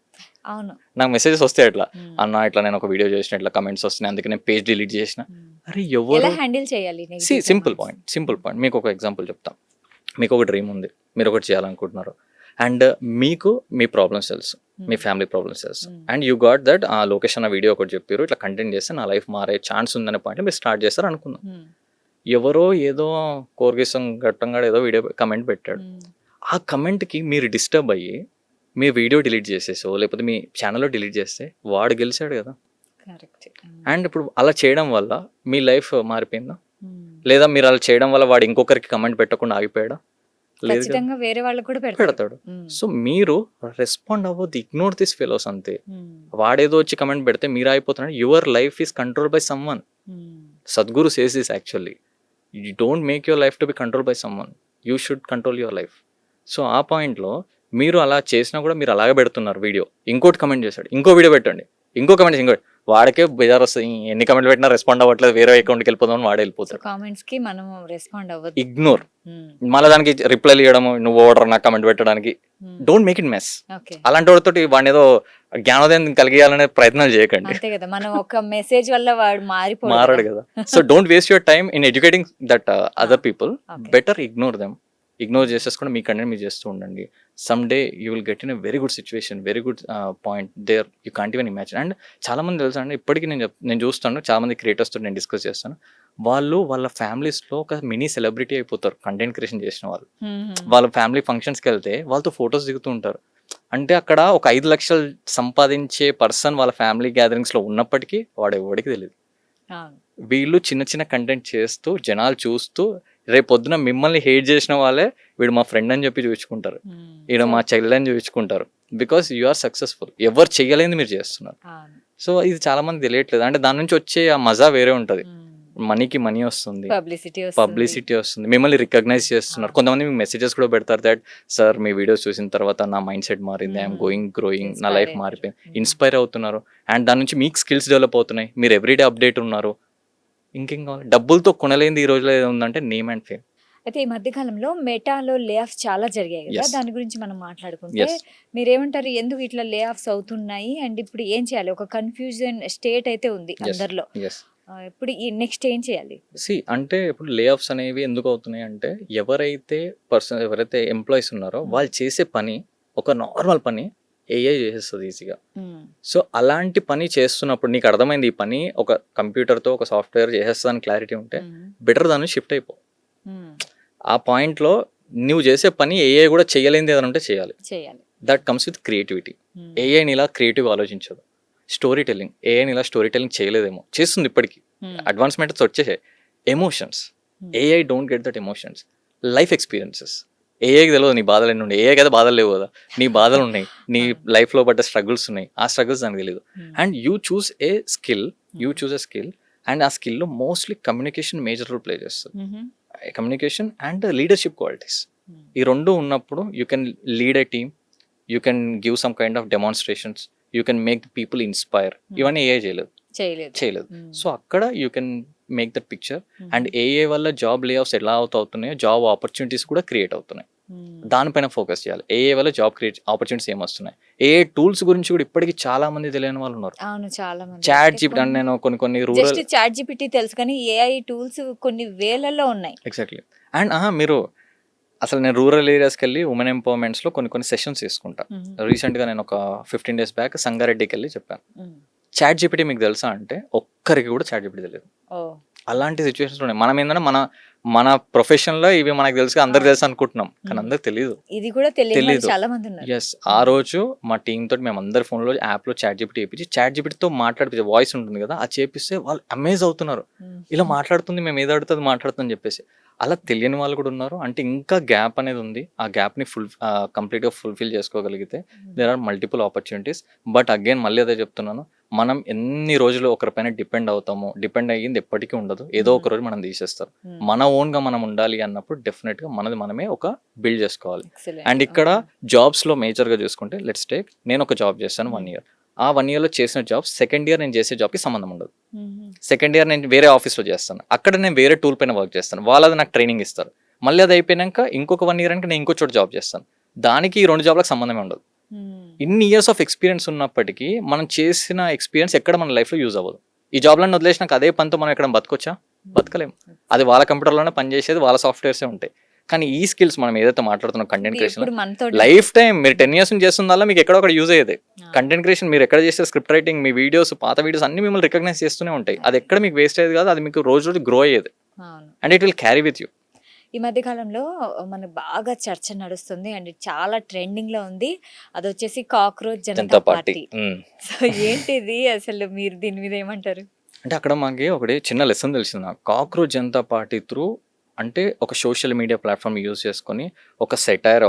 నాకు మెసేజెస్ వస్తాయి ఇట్లా, అన్న ఇట్లా నేను ఒక వీడియో చేసిన ఇట్లా కమెంట్స్ వస్తున్నాయి, అందుకే నేను పేజ్ డిలీట్ చేసిన. అరే ఎవరు హ్యాండిల్ చేయాలి? Simple point. మీకు ఒక ఎగ్జాంపుల్ చెప్తాం. మీకు ఒక డ్రీమ్ ఉంది, మీరు ఒకటి చేయాలనుకుంటున్నారు, అండ్ మీకు మీ ప్రాబ్లమ్స్ తెలుసు, మీ ఫ్యామిలీ ప్రాబ్లమ్స్ తెలుసు, అండ్ యూ గాట్ దట్ ఆ లొకేషన్ ఆ వీడియో ఒకటి చెప్పారు, ఇట్లా కంటెంట్ చేస్తే నా లైఫ్ మారే ఛాన్స్ ఉందనే పాయింట్ మీరు స్టార్ట్ చేస్తారు అనుకుందాం. ఎవరో ఏదో కోర్గేసం ఘట్టంగా ఏదో వీడియో కమెంట్ పెట్టాడు, ఆ కమెంట్కి మీరు డిస్టర్బ్ అయ్యి మీ వీడియో డిలీట్ చేసేసో లేకపోతే మీ ఛానల్లో డిలీట్ చేస్తే వాడు గెలిచాడు కదా. అండ్ ఇప్పుడు అలా చేయడం వల్ల మీ లైఫ్ మారిపోయిందా? లేదా మీరు అలా చేయడం వల్ల వాడు ఇంకొకరికి కమెంట్ పెట్టకుండా ఆగిపోయాడా? వేరే వాళ్ళు కూడా పెడతాడు. సో మీరు రెస్పాండ్ అవ్వద్దు, ఇగ్నోర్ దిస్ ఫెలోస్ అంతే. వాడేదో వచ్చి కమెంట్ పెడితే మీరు అయిపోతున్నాడు. Your life is control by someone. Sadhguru says this actually. You don't make your life to be control by someone, you should control your life. So ఆ పాయింట్లో మీరు అలా చేసినా కూడా మీరు అలాగే పెడుతున్నారు వీడియో. ఇంకోటి కమెంట్ చేశాడు, ఇంకో వీడియో పెట్టండి, ఇంకో కమెంట్, ఇంకోటి, వాడికే బెజార్ వస్తుంది. ఎన్ని కమెంట్ పెట్టినా రెస్పాండ్ అవ్వట్లేదు, వేరే అకౌంట్కి వెళ్ళిపోదాం, వాడే వెళ్ళిపోతాడు. కామెంట్స్ కి మనం రెస్పాండ్ అవ్వదు, ఇగ్నోర్. మళ్ళీ దానికి రిప్లై ఇవ్వడం, నువ్వు ఓడర్ నాకు కమెంట్ పెట్టడానికి, డోంట్ మేక్ ఇట్ మెస్. అలాంటి వాడితో వాడిని ఏదో జ్ఞానోదయం కలిగియాలనే ప్రయత్నాలు చేయకండి. మనం ఒక మెసేజ్ వల్ల వాడు మారాడు కదా. So don't waste your time in educating that other people. Better ignore them. Ignore చేసేసుకుని మీ కంటెంట్ మీరు చేస్తూ ఉండండి. Some day you will get in a very good situation, very good point there you can't even imagine. And చాలా మంది తెలుసా అండి, ఇప్పటికీ నేను చూస్తాను, చాలా మంది క్రియేటర్స్తో నేను డిస్కస్ చేస్తాను, వాళ్ళు వాళ్ళ ఫ్యామిలీస్లో ఒక మినీ సెలబ్రిటీ అయిపోతారు కంటెంట్ క్రియేషన్ చేసిన వాళ్ళు. వాళ్ళ ఫ్యామిలీ ఫంక్షన్స్కి వెళ్తే వాళ్ళతో ఫొటోస్ దిగుతూ ఉంటారు. అంటే అక్కడ ఒక 5 లక్షలు సంపాదించే పర్సన్ వాళ్ళ ఫ్యామిలీ గ్యాదరింగ్స్లో ఉన్నప్పటికీ వాడు ఎవరికి తెలియదు. వీళ్ళు చిన్న చిన్న కంటెంట్ చేస్తూ జనాలు చూస్తూ రేపు పొద్దున మిమ్మల్ని హేట్ చేసిన వాళ్ళే వీడు మా ఫ్రెండ్ అని చెప్పి చూపించుకుంటారు, వీడు మా చెల్లె అని చూపించుకుంటారు. Because you are successful. ఎవరు చెయ్యలేని మీరు చేస్తున్నారు. సో ఇది చాలా మంది తెలియట్లేదు. అంటే దాని నుంచి వచ్చే ఆ మజా వేరే ఉంటుంది. మనీకి మనీ వస్తుంది, పబ్లిసిటీ పబ్లిసిటీ వస్తుంది, మిమ్మల్ని రికగ్నైజ్ చేస్తున్నారు. కొంతమంది మీకు మెసేజెస్ కూడా పెడతారు దట్ సార్ మీ వీడియోస్ చూసిన తర్వాత నా మైండ్ సెట్ మారింది, ఐఎమ్ గ్రోయింగ్, నా లైఫ్ మారిపోయింది, ఇన్స్పైర్ అవుతున్నారు. అండ్ దాని నుంచి మీకు స్కిల్స్ డెవలప్ అవుతున్నాయి, మీరు ఎవ్రీడే అప్డేట్ ఉన్నారు. ఇంకేం కావాలి? డబ్బులతో కొనలేనిది ఈ రోజులో ఏదో ఉందంటే నేమ్ అండ్ ఫేమ్. అయితే ఈ మధ్య కాలంలో మెటాలో లే ఆఫ్స్ చాలా జరిగాయి కదా, Yes. దాని గురించి మనం మాట్లాడుకుంటే Yes. మీరేమంటారు, ఎందుకు ఇట్లా లే ఆఫ్స్ అవుతున్నాయి అండ్ ఇప్పుడు ఏం చేయాలి? ఒక కన్ఫ్యూజన్ స్టేట్ అయితే ఉంది అందరిలో. ఇప్పుడు ఈ నెక్స్ట్ ఏం చేయాలి? అంటే ఇప్పుడు లే ఆఫ్స్ అనేవి ఎందుకు అవుతున్నాయి అంటే ఎవరైతే ఎంప్లాయీస్ ఉన్నారో వాళ్ళు చేసే పని ఒక నార్మల్ పని ఏఐ చేసేస్తుంది ఈజీగా. సో అలాంటి పని చేస్తున్నప్పుడు నీకు అర్థమైంది ఈ పని ఒక కంప్యూటర్తో ఒక సాఫ్ట్వేర్ చేసేస్తుందని క్లారిటీ ఉంటే బెటర్ దాన్ని షిఫ్ట్ అయిపో. ఆ పాయింట్లో నువ్వు చేసే పని ఏఐ కూడా చేయలేనిది ఏదైనా ఉంటే చేయాలి. That comes with creativity. ఏఐని ఇలా క్రియేటివ్ ఆలోచించదు. స్టోరీ టెల్లింగ్, ఏఐని ఇలా స్టోరీ టెల్లింగ్ చేయలేదేమో, చేస్తుంది ఇప్పటికీ, అడ్వాన్స్మెంట్స్ వచ్చేసాయి. Emotions, AI don't get that emotions. Life experiences, ఏఐకి తెలియదు నీ బాధలు ఎన్ని ఉన్నాయి, ఏఐ కదా బాధలు లేవు కదా, నీ బాధలు ఉన్నాయి, నీ లైఫ్లో పడ్డ స్ట్రగుల్స్ ఉన్నాయి, ఆ స్ట్రగుల్స్ దానికి తెలియదు. And you choose a skill and ఆ స్కిల్లో mostly communication major role play చేస్తుంది. కమ్యూనికేషన్ అండ్ లీడర్షిప్ క్వాలిటీస్, ఈ రెండు ఉన్నప్పుడు you can lead a team, you can give some kind of demonstrations, you can make people inspire. ఇవన్నీ ఏఐ చేయలేదు. సో అక్కడ you can make that picture. And AI వల్ల జాబ్ లే ఆఫ్స్ ఎలా అవుతున్నాయో జాబ్ ఆపర్చునిటీస్ కూడా క్రియేట్ అవుతున్నాయి. దానిపైన ఫోకస్ చేయాలి. ఏఐ వల్ల జాబ్ ఆపర్చునిటీస్ ఏమొస్తున్నాయి, ఏఐ టూల్స్ గురించి కూడా ఇప్పటికీ చాలా మంది తెలియని వాళ్ళు ఉన్నారు. చాట్ జీపీటీ అంటే నేను కొన్ని రూరల్ చాట్ జీపీటీ తెలుసు కానీ ఏఐ టూల్స్ కొన్ని వేలలో ఉన్నాయి. ఎగ్జాక్ట్లీ. అండ్ మీరు అసలు నేను రూరల్ ఏరియాస్కి వెళ్ళి ఉమెన్ ఎంపవర్మెంట్స్లో కొన్ని సెషన్స్ తీసుకుంటా. రీసెంట్గా నేను ఒక 15 days బ్యాక్ సంగారెడ్డికి వెళ్ళి చెప్పాను. చాట్ జీపీటీ మీకు తెలుసా అంటే ఒక్కరికి కూడా చాట్ జీపీటీ తెలియదు. అలాంటి సిచ్యువేషన్స్ ఉన్నాయి. మనం ఏంటంటే మన ప్రొఫెషన్లో ఇవి మనకు తెలుసు, అందరికి తెలుసు అనుకుంటున్నాం, కానీ అందరికి తెలియదు. ఇది కూడా తెలియదు. చాలా మంది ఉన్నారు. ఎస్, ఆ రోజు మా టీమ్ తోటి మేము అందరి ఫోన్లో యాప్లో చాట్ జీపీటీ చేపించి చాట్ జీపీటీతో మాట్లాడిపించే వాయిస్ ఉంటుంది కదా, అది చేపిస్తే వాళ్ళు అమేజ్ అవుతున్నారు. ఇలా మాట్లాడుతుంది, మేము ఏదో అడుగుతుంది మాట్లాడుతుందని చెప్పేసి. అలా తెలియని వాళ్ళు కూడా ఉన్నారు. అంటే ఇంకా గ్యాప్ అనేది ఉంది. ఆ గ్యాప్ని కంప్లీట్గా ఫుల్ఫిల్ చేసుకోగలిగితే there are multiple opportunities. But again మళ్ళీ అదే చెప్తున్నాను, మనం ఎన్ని రోజులు ఒకరిపైన డిపెండ్ అయ్యింది ఎప్పటికీ ఉండదు. ఏదో ఒక రోజు మనం తీసేస్తారు. మన ఓన్గా మనం ఉండాలి అన్నప్పుడు డెఫినెట్గా మనమే ఒక బిల్డ్ చేసుకోవాలి. అండ్ ఇక్కడ జాబ్స్లో మేజర్గా చూసుకుంటే లెట్స్ టేక్, నేను ఒక జాబ్ చేస్తాను 1 year. ఆ 1 yearలో చేసిన జాబ్ సెకండ్ ఇయర్ నేను చేసే జాబ్కి సంబంధం ఉండదు. సెకండ్ ఇయర్ నేను వేరే ఆఫీస్లో చేస్తాను, అక్కడ నేను వేరే టూల్ పైన వర్క్ చేస్తాను, వాళ్ళది నాకు ట్రైనింగ్ ఇస్తారు. మళ్ళీ అది అయిపోయాక ఇంకొక 1 year నేను ఇంకో చోట జాబ్ చేస్తాను, దానికి ఈ 2 జాబ్లకు సంబంధమే ఉండదు. ఇన్ని ఇయర్స్ ఆఫ్ ఎక్స్పీరియన్స్ ఉన్నప్పటికీ మనం చేసిన ఎక్స్పీరియన్స్ ఎక్కడ మన లైఫ్లో యూజ్ అవ్వదు. ఈ జాబ్లను వదిలేసినాక అదే పనితో మనం ఎక్కడ బతకొచ్చా? బతకలేము. అది వాళ్ళ కంప్యూటర్లోనే పనిచేసేది, వాళ్ళ సాఫ్ట్వేర్సే ఉంటాయి. కానీ ఈ స్కిల్స్ మనం ఏదైతే మాట్లాడుతున్నాం కంటెంట్ క్రియేషన్, లైఫ్ టైం మీరు 10 years చేస్తుందల్లా మీకు ఎక్కడో ఒకటి యూజ్ అయ్యేది. కంటెంట్ క్రియేషన్ మీరు ఎక్కడ చేసే స్క్రిప్ట్ రైటింగ్, మీ వీడియోస్, పాత వీడియోస్ అన్ని మిమ్మల్ని రికగ్నైజ్ చేస్తూనే ఉంటాయి. అది ఎక్కడ మీకు వేస్ట్ అయ్యేది కాదు, అది మీకు రోజు గ్రో అయ్యేది. And it will carry with you. ఈ మధ్య కాలంలో మనకు బాగా చర్చ నడుస్తుంది అండ్ చాలా ట్రెండింగ్ లో ఉంది, అది వచ్చేసి కాక్రోచ్ జనతా పార్టీ. సో ఏంటిది అసలు, మీరు దీని మీద ఏమంటారు? అంటే అక్కడ మాకు ఒకటి చిన్న లెసన్ తెలిసింది నాకు. కాక్రోచ్ జనతా పార్టీ త్రూ అంటే ఒక సోషల్ మీడియా ప్లాట్ఫామ్ యూజ్ చేసుకొని ఒక సెటైర్,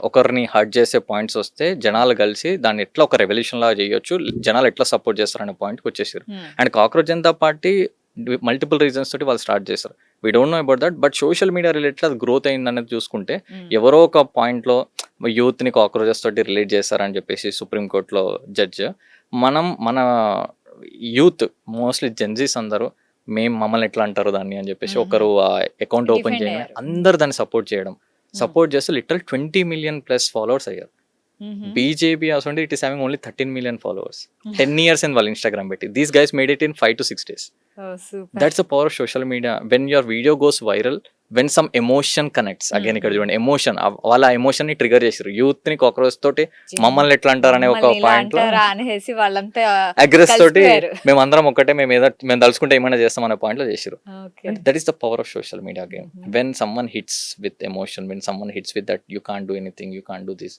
ఒకరిని హర్ట్ చేసే పాయింట్స్ వస్తే జనాలు కలిసి దాన్ని ఎట్లా ఒక రెవల్యూషన్ లాగా చేయొచ్చు, జనాలు ఎట్లా సపోర్ట్ చేస్తారనే పాయింట్కి వచ్చేసారు. And cockroach Janata party multiple reasons తోటి వాళ్ళు స్టార్ట్ చేస్తారు. We don't know about that. But social media related అది గ్రోత్ అయింది అనేది చూసుకుంటే ఎవరో ఒక పాయింట్లో యూత్ని కాక్రోచెస్ తోటి రిలేట్ చేస్తారని చెప్పేసి సుప్రీంకోర్టులో జడ్జ్, మన యూత్ మోస్ట్లీ జెన్జీస్ అందరూ మమ్మల్ని ఎట్లా అంటారు దాన్ని అని చెప్పేసి ఒకరు అకౌంట్ ఓపెన్ చేయడం, అందరు దాన్ని సపోర్ట్ చేస్తే లిటరల్ 20 million+ ఫాలోవర్స్ అయ్యారు. బీజేపీ అసలు it is having only 13 million followers. 10 years in వాళ్ళు ఇన్స్టాగ్రామ్ పెట్టి, these guys made it in 5 to 6 days. That's the power of social media. When your video goes viral, when some emotion connects, again ఇక్కడ చూడండి ఎమోషన్, వాళ్ళ ఎమోషన్ ని ట్రిగర్ చేసారు. యూత్ ని కాక్రోచ్ తోటి మమ్మల్ని ఎట్లా అంటారనే ఒక పాయింట్ లో అగ్రెస్ తోటి మేమందరం ఒకటే, మేము తలుచుకుంటే ఏమైనా చేస్తాం అనే పాయింట్ లో చేసారు. That is the power of social media game. When someone hits with emotion, when someone hits with that you can't do anything, you can't do this,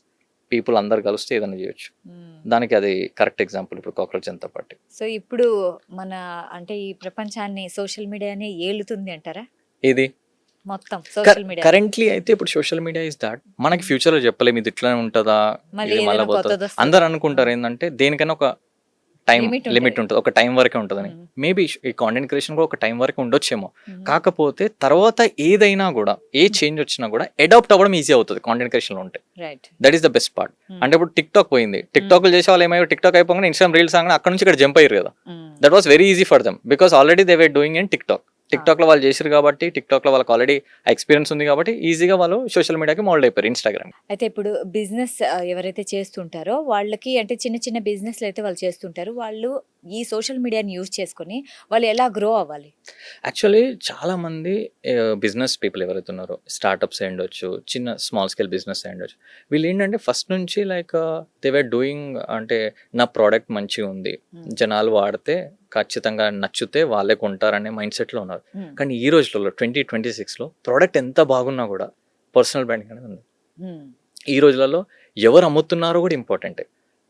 people అందరు కలిస్తే ఏదైనా చేయొచ్చు. దానికి అది కరెక్ట్ ఎగ్జాంపుల్ ఇప్పుడు కాక్రోచ్ జనతా పార్టీ. సో ఇప్పుడు మన అంటే ఈ ప్రపంచాన్ని సోషల్ మీడియానే ఏలుతుంది అంటారా? ఇది మొత్తం సోషల్ మీడియా కరెంట్లీ అయితే ఇప్పుడు సోషల్ మీడియా ఇస్ దాట్. మనకి ఫ్యూచర్ లో చెప్పలేము ఇది ఇట్లా ఉంటుందా, ఇది మళ్ళీ పోతుందా. అందరు అనుకుంటారు ఏంటంటే దేనికైనా ఒక టైం Limit లిమిట్ ఉంటది. ఉంటుంది, ఒక టైం వరకే ఉంటుందని. మ్మ్. మేబీ ఈ కాంటెంట్ క్రియేషన్ కూడా ఒక టైం వరకు ఉండొచ్చేమో. మ్మ్. కాకపోతే తర్వాత ఏదైనా కూడా ఏ చేంజ్ వచ్చినా కూడా అడాప్ట్ అవ్వడం ఈజీ అవుతుంది కాంటెంట్ క్రియేషన్ లో ఉంటే. Right. That is the best part. అంటే ఇప్పుడు టిక్ టాక్ పోయింది, టిక్ టాక్ చేసే వాళ్ళు ఏమయ్యారు, టిక్ టాక్ అయిపోగానే ఇన్స్టాగ్రామ్ రీల్స్ ఆగానే అక్కడ నుంచి ఇక్కడ జంప్ అయ్యారు కదా. That was very easy for them because already they were doing in tick talk. Tick talk లో వాళ్ళు చేసారు కాబట్టి, టిక్ టాక్ లో వాళ్ళకి ఆల్రెడీ ఎక్స్పీరియన్స్ ఉంది కాబట్టి ఈజీగా వాళ్ళు సోషల్ మీడియాకి మోల్డ్ అయిపోయారు ఇన్స్టాగ్రామ్. అయితే ఇప్పుడు బిజినెస్ ఎవరైతే చేస్తుంటారో వాళ్ళకి అంటే చిన్న చిన్న బిజినెస్లు అయితే వాళ్ళు చేస్తుంటారు, వాళ్ళు ఈ సోషల్ మీడియాని యూజ్ చేసుకొని వాళ్ళు ఎలా గ్రో అవ్వాలి? యాక్చువల్లీ చాలా మంది బిజినెస్ పీపుల్ ఎవరైతే ఉన్నారో, స్టార్టప్స్ అయి ఉండొచ్చు, చిన్న స్మాల్ స్కేల్ బిజినెస్ అయి ఉండొచ్చు, వీళ్ళు ఏంటంటే ఫస్ట్ నుంచి లైక్ దే వర్ డూయింగ్ అంటే నా ప్రోడక్ట్ మంచిగా ఉంది, జనాలు వాడితే ఖచ్చితంగా నచ్చితే వాళ్ళే కొంటారనే మైండ్ సెట్లో ఉన్నారు. కానీ ఈ రోజులలో 2026లో ప్రోడక్ట్ ఎంత బాగున్నా కూడా పర్సనల్ బ్రాండింగ్ అనేది ఉంది. ఈ రోజులలో ఎవరు అమ్ముతున్నారో కూడా ఇంపార్టెంటే.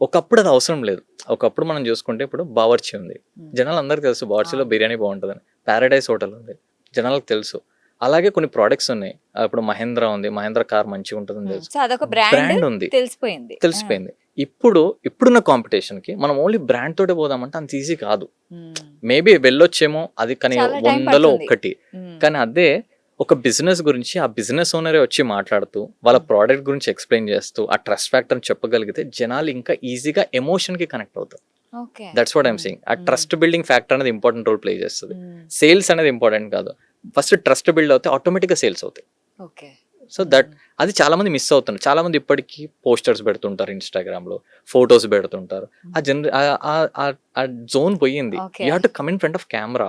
ఒకప్పుడు అది అవసరం లేదు. ఒకప్పుడు మనం చూసుకుంటే ఇప్పుడు బావర్చి ఉంది, జనాలు అందరికీ తెలుసు బావర్చిలో బిర్యానీ బాగుంటుందని. ప్యారడైజ్ హోటల్ ఉంది, జనాలకు తెలుసు. అలాగే కొన్ని ప్రోడక్ట్స్ ఉన్నాయి, ఇప్పుడు మహేంద్ర ఉంది, మహేంద్ర కార్ మంచిగా ఉంటుందని తెలుసు, సో అదొక బ్రాండ్ బ్రాండ్ ఉంది, తెలిసిపోయింది. తెలిసిపోయింది. ఇప్పుడున్న కాంపిటీషన్ కి మనం ఓన్లీ బ్రాండ్ తోటే పోదామంటే అంత ఈజీ కాదు. మేబీ వెళ్ళొచ్చేమో అది, కానీ చాలా time 100లో పడుతుంది. ఒక్కటి. కానీ అదే ఒక బిజినెస్ గురించి ఆ బిజినెస్ ఓనరే వచ్చి మాట్లాడుతూ వాళ్ళ ప్రోడక్ట్ గురించి ఎక్స్ప్లెయిన్ చేస్తూ ఆ ట్రస్ట్ ఫ్యాక్టర్ చెప్పగలిగితే జనాలు ఇంకా ఈజీగా ఎమోషన్ కి కనెక్ట్ అవుతారు. Okay. That's what I'm saying. ఆ ట్రస్ట్ బిల్డింగ్ ఫ్యాక్టర్ అనేది ఇంపార్టెంట్ రోల్ ప్లే చేస్తుంది. సేల్స్ అనేది ఇంపార్టెంట్ కాదు, ఫస్ట్ ట్రస్ట్ బిల్డ్ అవుతే ఆటోమేటిక్గా సేల్స్ అవుతాయి. ఓకే. సో అది చాలా మంది మిస్ అవుతున్నారు. చాలా మంది ఇప్పటికీ పోస్టర్స్ పెడుతుంటారు, ఇన్స్టాగ్రామ్ లో ఫొటోస్ పెడుతుంటారు. ఆ జోన్ పోయింది. Okay. You have to come in front of camera,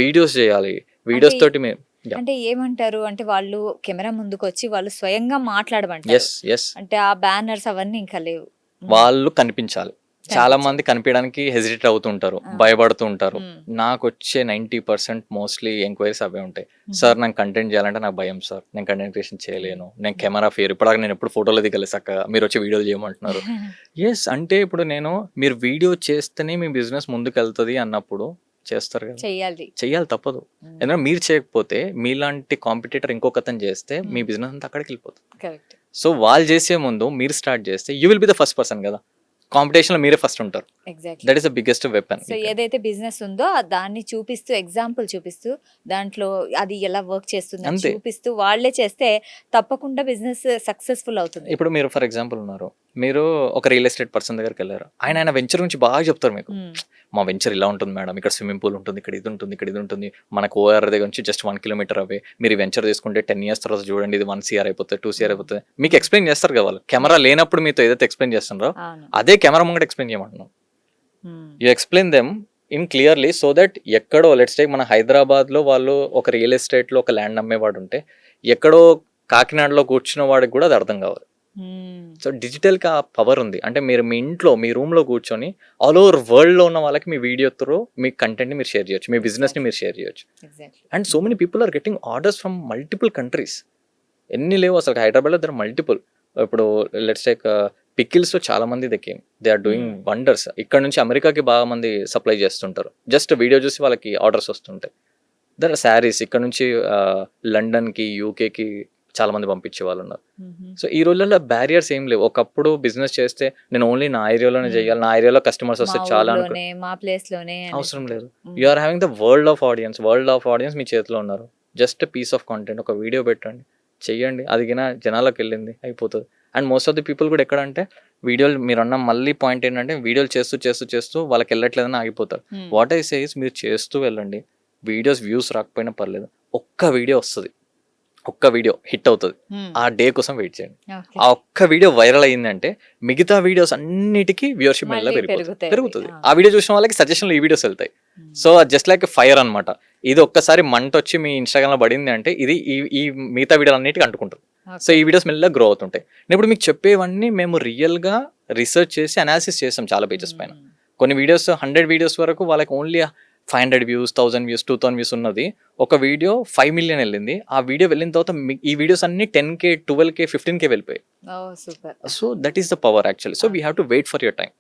videos చేయాలి. వీడియోస్ తోటి Yeah. అంటే ఏమంటారు అంటే వాళ్ళు కెమెరా ముందుకు వచ్చి వాళ్ళు స్వయంగా మాట్లాడమంటారు. ఎస్ అంటే ఆ బ్యానర్స్ అవన్నీ ఇంకా లేవు. వాళ్ళు కనిపించాలి. చాలా మంది కనిపించడానికి హెసిటేట్ అవుతుంటారు, భయపడుతూ ఉంటారు. నాకు వచ్చే 90% మోస్ట్లీ ఎంక్వైరీస్ అవే ఉంటాయి. సార్ నాకు కంటెంట్ చేయాలంటే నాకు భయం సార్, నేను కంటెంట్ క్రియేషన్ చేయలేను, నేను కెమెరా ఫియర్, ఇప్పటిదాకా నేను ఎప్పుడు ఫోటోలు దిగలేదు చక్కగా, మీరు వచ్చి వీడియోలు చేయమంటున్నారు. ఎస్ అంటే ఇప్పుడు మీరు వీడియో చేస్తేనే మీ బిజినెస్ ముందుకు వెళ్తుంది అన్నప్పుడు చేస్తారు కదా, చెయ్యాలి తప్పదు. ఎందుకంటే మీరు చేయకపోతే మీలాంటి కాంపిటీటర్ ఇంకొకతను చేస్తే మీ బిజినెస్ అంతా అక్కడికి వెళ్ళిపోతుంది. కరెక్ట్. సో వాళ్ళు చేసే ముందు మీరు స్టార్ట్ చేస్తే you will be the first person కదా, కాంపిటీషన్ లో మీరే ఫస్ట్ ఉంటారు. Exactly. That is the biggest weapon. So ఏదైతే బిజినెస్ ఉందో దాన్ని చూపిస్తూ, ఎగ్జాంపుల్ చూపిస్తూ, దాంట్లో అది ఎలా వర్క్ చేస్తుంది అంతే. చూపిస్తూ వాళ్ళే చేస్తే తప్పకుండా బిజినెస్ సక్సెస్ఫుల్ అవుతుంది. ఇప్పుడు మీరు ఫర్ ఎగ్జాంపుల్ ఉన్నారు, మీరు ఒక రియల్ ఎస్టేట్ పర్సన్ దగ్గరికి వెళ్ళారు, ఆయన వెంచర్ గురించి బాగా చెప్తారు మీకు. మా వెంచర్ ఇలా ఉంటుంది మేడం, ఇక్కడ స్విమ్మింగ్ పూల్ ఉంటుంది, ఇక్కడ ఇది ఉంటుంది, ఇక్కడ ఇది ఉంటుంది, మనకు ఓఆర్ దగ్గర నుంచి జస్ట్ 1 కిలోమీటర్ అవే, మీరు వెంచర్ తీసుకుంటే 10 years తర్వాత చూడండి ఇది 1 CR అయిపోతుంది, 2 CR అయిపోతుంది. మీకు ఎక్స్ప్లెయిన్ చేస్తారు కదా వాళ్ళు. కెమెరా లేనప్పుడు మీతో ఏదైతే ఎక్స్ప్లెయిన్ చేస్తున్నారో అదే కెమెరా ముంగట ఎక్స్ప్లెయిన్ చేయమంటున్నాం. You explain them in clearly so that ఎక్కడో లెట్స్ టేక్ మన హైదరాబాద్లో వాళ్ళు ఒక రియల్ ఎస్టేట్లో ఒక ల్యాండ్ అమ్మేవాడు ఉంటే ఎక్కడో కాకినాడలో కూర్చున్న వాడికి కూడా అది అర్థం కావాలి. సో డిజిటల్గా ఆ పవర్ ఉంది. అంటే మీరు మీ ఇంట్లో మీ రూమ్లో కూర్చొని ఆల్ ఓవర్ వరల్డ్లో ఉన్న వాళ్ళకి మీ వీడియో త్రూ మీ కంటెంట్ని మీరు షేర్ చేయొచ్చు, మీ బిజినెస్ని మీరు షేర్ చేయొచ్చు. And so many people are getting orders from multiple countries. ఎన్ని లేవు అసలు హైదరాబాద్లో, దర్ మల్టిపుల్. ఇప్పుడు లెట్స్ టేక్ పికిల్స్లో చాలా మంది దే ఆర్ డూయింగ్ వండర్స్. ఇక్కడ నుంచి అమెరికాకి బాగా మంది సప్లై చేస్తుంటారు, జస్ట్ వీడియో చూసి వాళ్ళకి ఆర్డర్స్ వస్తుంటాయి. దర్ శారీస్ ఇక్కడ నుంచి లండన్కి, యూకేకి చాలా మంది పంపించే వాళ్ళు ఉన్నారు. సో ఈ రోజుల్లో బ్యారియర్స్ ఏం లేవు. ఒకప్పుడు బిజినెస్ చేస్తే నేను ఓన్లీ నా ఏరియాలోనే చేయాలి, నా ఏరియాలో కస్టమర్స్ వస్తే చాలా అవసరం లేదు. You are having the world of audience మీ చేతిలో ఉన్నారు. జస్ట్ పీస్ ఆఫ్ కాంటెంట్, ఒక వీడియో పెట్టండి, చెయ్యండి, అది జనాలకు వెళ్ళింది అయిపోతుంది. And most of the people కూడా ఎక్కడ అంటే వీడియోలు, మీరు అన్న మళ్ళీ పాయింట్ ఏంటంటే వీడియోలు చేస్తూ వాళ్ళకి వెళ్ళట్లేదని ఆగిపోతారు. వాట్ ఐ సే ఇస్ మీరు చేస్తూ వెళ్ళండి, వీడియోస్ వ్యూస్ రాకపోయినా పర్లేదు, ఒక్క వీడియో వస్తుంది, ఒక్క వీడియో హిట్ అవుతుంది, ఆ డే కోసం వెయిట్ చేయండి. ఆ ఒక్క వీడియో వైరల్ అయ్యిందంటే మిగతా వీడియోస్ అన్నిటికీ వ్యూవర్షిప్ మళ్ళీ పెరుగుతుంది. ఆ వీడియో చూసిన వాళ్ళకి సజెషన్లు ఈ వీడియోస్ వెళ్తాయి. సో జస్ట్ లైక్ ఫైర్ అనమాట. ఇది ఒక్కసారి మంట వచ్చి మీ ఇన్స్టాగ్రామ్ లో పడింది అంటే ఇది ఈ మిగతా వీడియోలు అన్నిటికీ అంటుకుంటుంది. సో ఈ వీడియోస్ మెల్లగా గ్రో అవుతుంటాయి. ఇప్పుడు మీకు చెప్పేవన్నీ మేము రియల్గా రీసెర్చ్ చేసి అనాలిసిస్ చేస్తాం చాలా పేజెస్ పైన. కొన్ని వీడియోస్ 100 వీడియోస్ వరకు వాళ్ళకి ఓన్లీ 500 views, 1000 views, 2000 views ఉన్నది. ఒక వీడియో 5 million వెళ్ళింది. ఆ వీడియో వెళ్ళిన తర్వాత ఈ వీడియోస్ అన్ని 10K, 12K, 15K వెళ్ళిపోయాయి. So that is the power actually. So we have to wait for your time.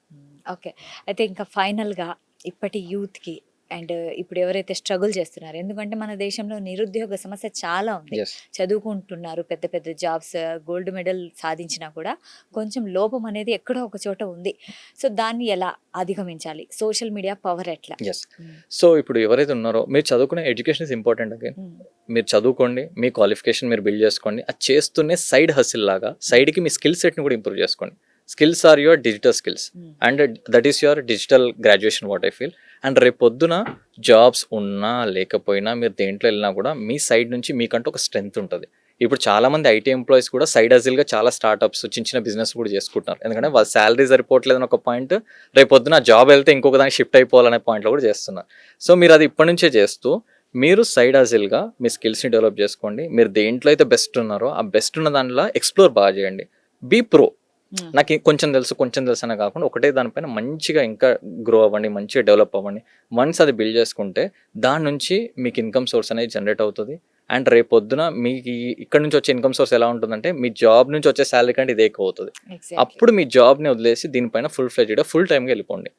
Okay. అయితే ఇంకా ఫైనల్గా ఇప్పటి యూత్కి అండ్ ఇప్పుడు ఎవరైతే స్ట్రగుల్ చేస్తున్నారో, ఎందుకంటే మన దేశంలో నిరుద్యోగ సమస్య చాలా ఉంది. ఎస్ చదువుకుంటున్నారు, పెద్ద పెద్ద జాబ్స్, గోల్డ్ మెడల్ సాధించినా కూడా కొంచెం లోపం అనేది ఎక్కడో ఒక చోట ఉంది. సో దాన్ని ఎలా అధిగమించాలి? సోషల్ మీడియా పవర్ ఎట్లా? ఎస్ సో ఇప్పుడు ఎవరైతే ఉన్నారో మీరు చదువుకునే ఎడ్యుకేషన్ ఇస్ ఇంపార్టెంట్ అగైన్. మీరు చదువుకోండి, మీ క్వాలిఫికేషన్ మీరు బిల్డ్ చేసుకోండి, అది చేస్తూనే సైడ్ హసిల్ లాగా సైడ్కి మీ స్కిల్ సెట్ని కూడా ఇంప్రూవ్ చేసుకోండి. Skills are your digital skills and that is your digital graduation what I feel. And రేపు పొద్దున జాబ్స్ ఉన్నా లేకపోయినా మీరు దేంట్లో వెళ్ళినా కూడా మీ సైడ్ నుంచి మీకంటూ ఒక స్ట్రెంగ్త్ ఉంటుంది. ఇప్పుడు చాలా మంది ఐటీ ఎంప్లాయీస్ కూడా సైడ్ హజిల్గా చాలా స్టార్ట్అప్స్ చిన్న చిన్న బిజినెస్ కూడా చేసుకుంటున్నారు. ఎందుకంటే వాళ్ళ శాలరీ సరిపోవట్లేదని ఒక పాయింట్, రేపు పొద్దున జాబ్ వెళ్తే ఇంకొక దానికి షిఫ్ట్ అయిపోవాలనే పాయింట్లో కూడా చేస్తున్నారు. సో మీరు అది ఇప్పటి నుంచే చేస్తూ మీరు సైడ్ హజిల్గా మీ స్కిల్స్ని డెవలప్ చేసుకోండి. మీరు దేంట్లో అయితే బెస్ట్ ఉన్నారో ఆ బెస్ట్ ఉన్న దాంట్లో ఎక్స్ప్లోర్ బాగా చేయండి. Be pro. నాకు కొంచెం తెలుసు అనే కాకుండా ఒకటే దానిపైన మంచిగా ఇంకా గ్రో అవ్వండి, మంచిగా డెవలప్ అవ్వండి. వన్స్ అది బిల్డ్ చేసుకుంటే దాని నుంచి మీకు ఇన్కమ్ సోర్స్ అనేది జనరేట్ అవుతుంది. అండ్ రేపు పొద్దున మీకు ఇక్కడ నుంచి వచ్చే ఇన్కమ్ సోర్స్ ఎలా ఉంటుందంటే మీ జాబ్ నుంచి వచ్చే శాలరీ కంటే ఇదే ఎక్కువ అవుతుంది. అప్పుడు మీ జాబ్ని వదిలేసి దీనిపైన ఫుల్ టైమ్గా వెళ్ళిపోండి.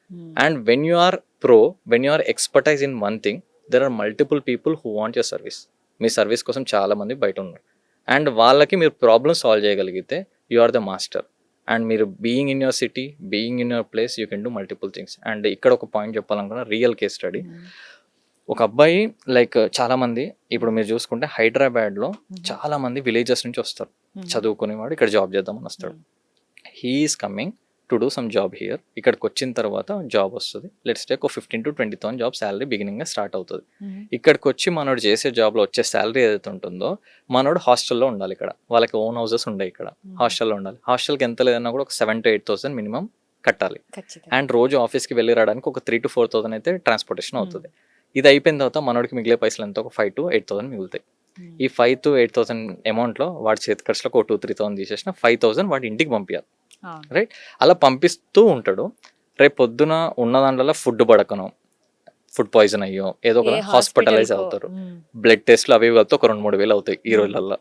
And when you are pro, when you are expertise in one thing, there are multiple people who want your service. మీ సర్వీస్ కోసం చాలా మంది బయట ఉన్నారు. అండ్ వాళ్ళకి మీరు ప్రాబ్లమ్ సాల్వ్ చేయగలిగితే you are the master. And మీరు being in your city, being in your place, you can do multiple things. And ఇక్కడ ఒక పాయింట్ చెప్పాలనుకున్నా, రియల్ కేస్ స్టడీ. ఒక అబ్బాయి లైక్ చాలా మంది ఇప్పుడు మీరు చూసుకుంటే హైదరాబాద్లో చాలా మంది విలేజెస్ నుంచి వస్తారు, చదువుకునేవాడు ఇక్కడ జాబ్ చేద్దామని వస్తాడు. He's coming to do some job here. ఇక్కడికి వచ్చిన తర్వాత జాబ్ వస్తుంది. లెట్స్ టేక్ ఒక 15,000 to 20,000 జాబ్ శాలరీ బిగినింగ్గా స్టార్ట్ అవుతుంది. ఇక్కడికి వచ్చి మనోడు చేసే జాబ్లో వచ్చే శాలరీ ఏదైతే ఉంటుందో మనోడు హాస్టల్లో ఉండాలి. ఇక్కడ వాళ్ళకి ఓన్ హౌసెస్ ఉండే, ఇక్కడ హాస్టల్లో ఉండాలి. హాస్టల్కి ఎంత లేదన్నా కూడా ఒక 7,000 to 8,000 మినిమం కట్టాలి. అండ్ రోజు ఆఫీస్కి వెళ్ళి రావడానికి ఒక 3,000 to 4,000 అయితే ట్రాన్స్పోర్టేషన్ అవుతుంది. ఇది అయిపోయిన తర్వాత మనోడికి మిగిలే పైసలు ఎంత, ఒక 5,000 to 8,000 మిగులుతాయి. ఈ 5,000 to 8,000 అమౌంట్లో వాడి చేతి ఖర్చులకు ఒక 2,000-3,000 తీసేసిన 5,000 వాడి ఇంటికి పంపించాలి. రైట్, అలా పంపిస్తూ ఉంటాడు. రేపు పొద్దున ఉన్న దాంట్లో ఫుడ్ పడకను, ఫుడ్ పాయిజన్ అయ్యో, ఏదో ఒక హాస్పిటలైజ్ అవుతారు. బ్లడ్ టెస్ట్లు అవి కలిపితే ఒక 2-3 వేలు అవుతాయి ఈ రోజులలో.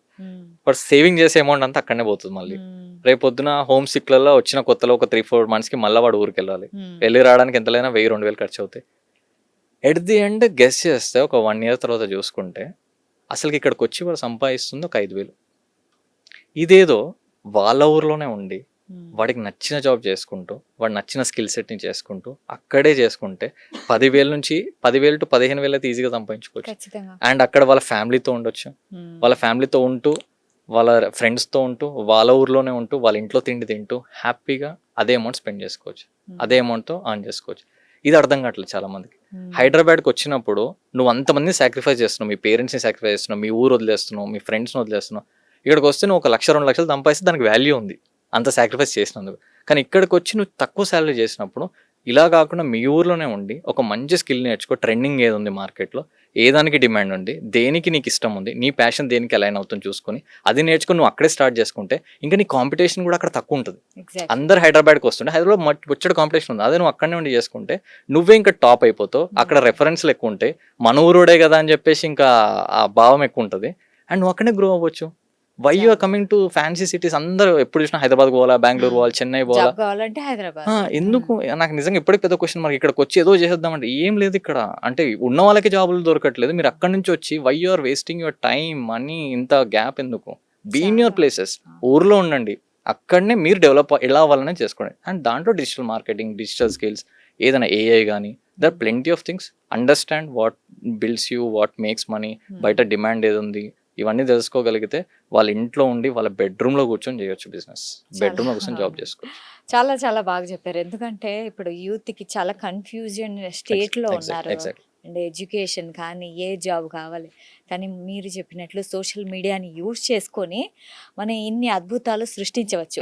బట్ సేవింగ్ చేసే అమౌంట్ అంతా అక్కడనే పోతుంది. మళ్ళీ రేపు పొద్దున హోమ్ సిక్లలో వచ్చిన కొత్తలో ఒక 3-4 monthsకి మళ్ళీ వాడు ఊరికి వెళ్ళాలి. వెళ్ళి రావడానికి ఎంతైనా 1,000-2,000 ఖర్చు అవుతాయి. ఎట్ ది ఎండ్ గెస్ చేస్తే ఒక 1 year తర్వాత చూసుకుంటే అసలుకి ఇక్కడికి వచ్చి వాడు సంపాదిస్తుంది ఒక 5,000. ఇదేదో వాళ్ళ ఊర్లోనే ఉండి వాడికి నచ్చిన జాబ్ చేసుకుంటూ, వాడు నచ్చిన స్కిల్ సెట్ని చేసుకుంటూ అక్కడే చేసుకుంటే 10,000 to 15,000 అయితే ఈజీగా సంపాదించుకోవచ్చు. అండ్ అక్కడ వాళ్ళ ఫ్యామిలీతో ఉండొచ్చు, వాళ్ళ ఫ్యామిలీతో ఉంటూ, వాళ్ళ ఫ్రెండ్స్తో ఉంటూ, వాళ్ళ ఊర్లోనే ఉంటూ, వాళ్ళ ఇంట్లో తిండి తింటూ హ్యాపీగా అదే అమౌంట్ స్పెండ్ చేసుకోవచ్చు, అదే అమౌంట్తో ఆన్ చేసుకోవచ్చు. ఇది అర్థం కావట్లేదు చాలా మందికి. హైదరాబాద్కి వచ్చినప్పుడు నువ్వు అంతమందిని సాక్రిఫైస్ చేస్తున్నావు, మీ పేరెంట్స్ని సాక్రిఫైస్ చేస్తున్నావు, మీ ఊరు వదిలేస్తున్నావు, మీ ఫ్రెండ్స్ని వదిలేస్తున్నావు. ఇక్కడికి వస్తే నువ్వు 1,00,000-2 లక్షలు సంపాదిస్తే దానికి వాల్యూ ఉంది, అంత సాక్రిఫైస్ చేసినందుకు. కానీ ఇక్కడికి వచ్చి నువ్వు తక్కువ శాలరీ చేసినప్పుడు ఇలా కాకుండా మీ ఊర్లోనే ఉండి ఒక మంచి స్కిల్ నేర్చుకో. ట్రెండింగ్ ఏది ఉంది మార్కెట్లో, ఏ దానికి డిమాండ్ ఉంది, దేనికి నీకు ఇష్టం ఉంది, నీ ప్యాషన్ దేనికి అలైన్ అవుతుంది చూసుకొని అది నేర్చుకుని నువ్వు అక్కడే స్టార్ట్ చేసుకుంటే ఇంకా నీ కాంపిటీషన్ కూడా అక్కడ తక్కువ ఉంటుంది. అందరు హైదరాబాద్కి వస్తుంటే హైదరాబాద్ వచ్చే కాంపిటీషన్ ఉంది, అదే నువ్వు అక్కడనే ఉండి చేసుకుంటే నువ్వే ఇంకా టాప్ అయిపోతావు. అక్కడ రెఫరెన్స్లు ఎక్కువ ఉంటాయి, మన ఊరుడే కదా అని చెప్పేసి ఇంకా ఆ భావం ఎక్కువ ఉంటుంది. అండ్ నువ్వు అక్కడే గ్రో అవ్వచ్చు. Why you are coming to fancy cities? అందరూ ఎప్పుడు చూసినా హైదరాబాద్ పోవాలా, బెంగళూరు పోవాలి, చెన్నై పోవాలా, ఎందుకు? నాకు నిజంగా ఇప్పటికి పెద్ద క్వశ్చన్ మార్క్. ఇక్కడికి వచ్చి ఏదో చేసేద్దామంటే ఏం లేదు ఇక్కడ. అంటే ఉన్న వాళ్ళకి జాబులు దొరకట్లేదు, మీరు అక్కడి నుంచి వచ్చి why you are wasting your time, money, ఇంత గ్యాప్ ఎందుకు? బీ ఇన్ యువర్ ప్లేసెస్, ఊర్లో ఉండండి, అక్కడనే మీరు డెవలప్ ఎలా అవ్వాలనే చేసుకోండి. అండ్ దాంట్లో డిజిటల్ మార్కెటింగ్, డిజిటల్ స్కిల్స్, ఏదైనా ఏఐ కానీ, there are plenty of things. Understand what builds you, what makes money, బయట డిమాండ్ ఏది ఉంది, ఇవన్నీ తెలుసుకోగలిగితే వాళ్ళ ఇంట్లో ఉండి వాళ్ళ బెడ్రూమ్లో కూర్చొని చేయొచ్చు బిజినెస్, బెడ్రూమ్లో కూర్చొని జాబ్ చేసుకోవచ్చు. చాలా చాలా బాగా చెప్పారు. ఎందుకంటే ఇప్పుడు యూత్కి చాలా కన్ఫ్యూజన్ స్టేట్లో ఉన్నారు. అండ్ ఎడ్యుకేషన్ కానీ ఏ జాబ్ కావాలి, కానీ మీరు చెప్పినట్లు సోషల్ మీడియాని యూజ్ చేసుకొని మనం ఇన్ని అద్భుతాలు సృష్టించవచ్చు.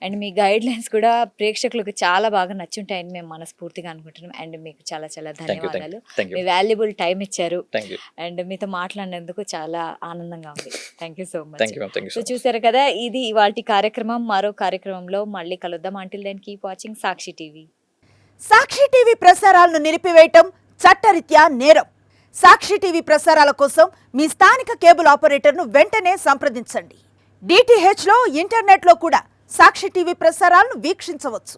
అండ్ మీ గైడ్ లైన్స్ కూడా ప్రేక్షకులకు చాలా బాగా నచ్చుంటాయని మేము మనస్ఫూర్తిగా అనుకుంటున్నాం. అండ్ మీకు చాలా చాలా ధన్యవాదాలు. మీ వాల్యుబుల్ టైం ఇచ్చారు అండ్ మీతో మాట్లాడినందుకు చాలా ఆనందంగా ఉంది. Thank you so much. So చూసారు కదా, ఇది ఇవాల్టి కార్యక్రమం. మరో కార్యక్రమంలో మళ్ళీ కలుద్దాం. అంటిల్ దెన్ కీప్ వాచింగ్ సాక్షి టీవీ. సాక్షి టీవీ ప్రసారాలను నిలిపివేయటం చట్టరీత్యా నేరం. సాక్షి టీవీ ప్రసారాల కోసం మీ స్థానిక కేబుల్ ఆపరేటర్ను వెంటనే సంప్రదించండి. DTHలో, ఇంటర్నెట్లో కూడా సాక్షి టీవీ ప్రసారాలను వీక్షించవచ్చు.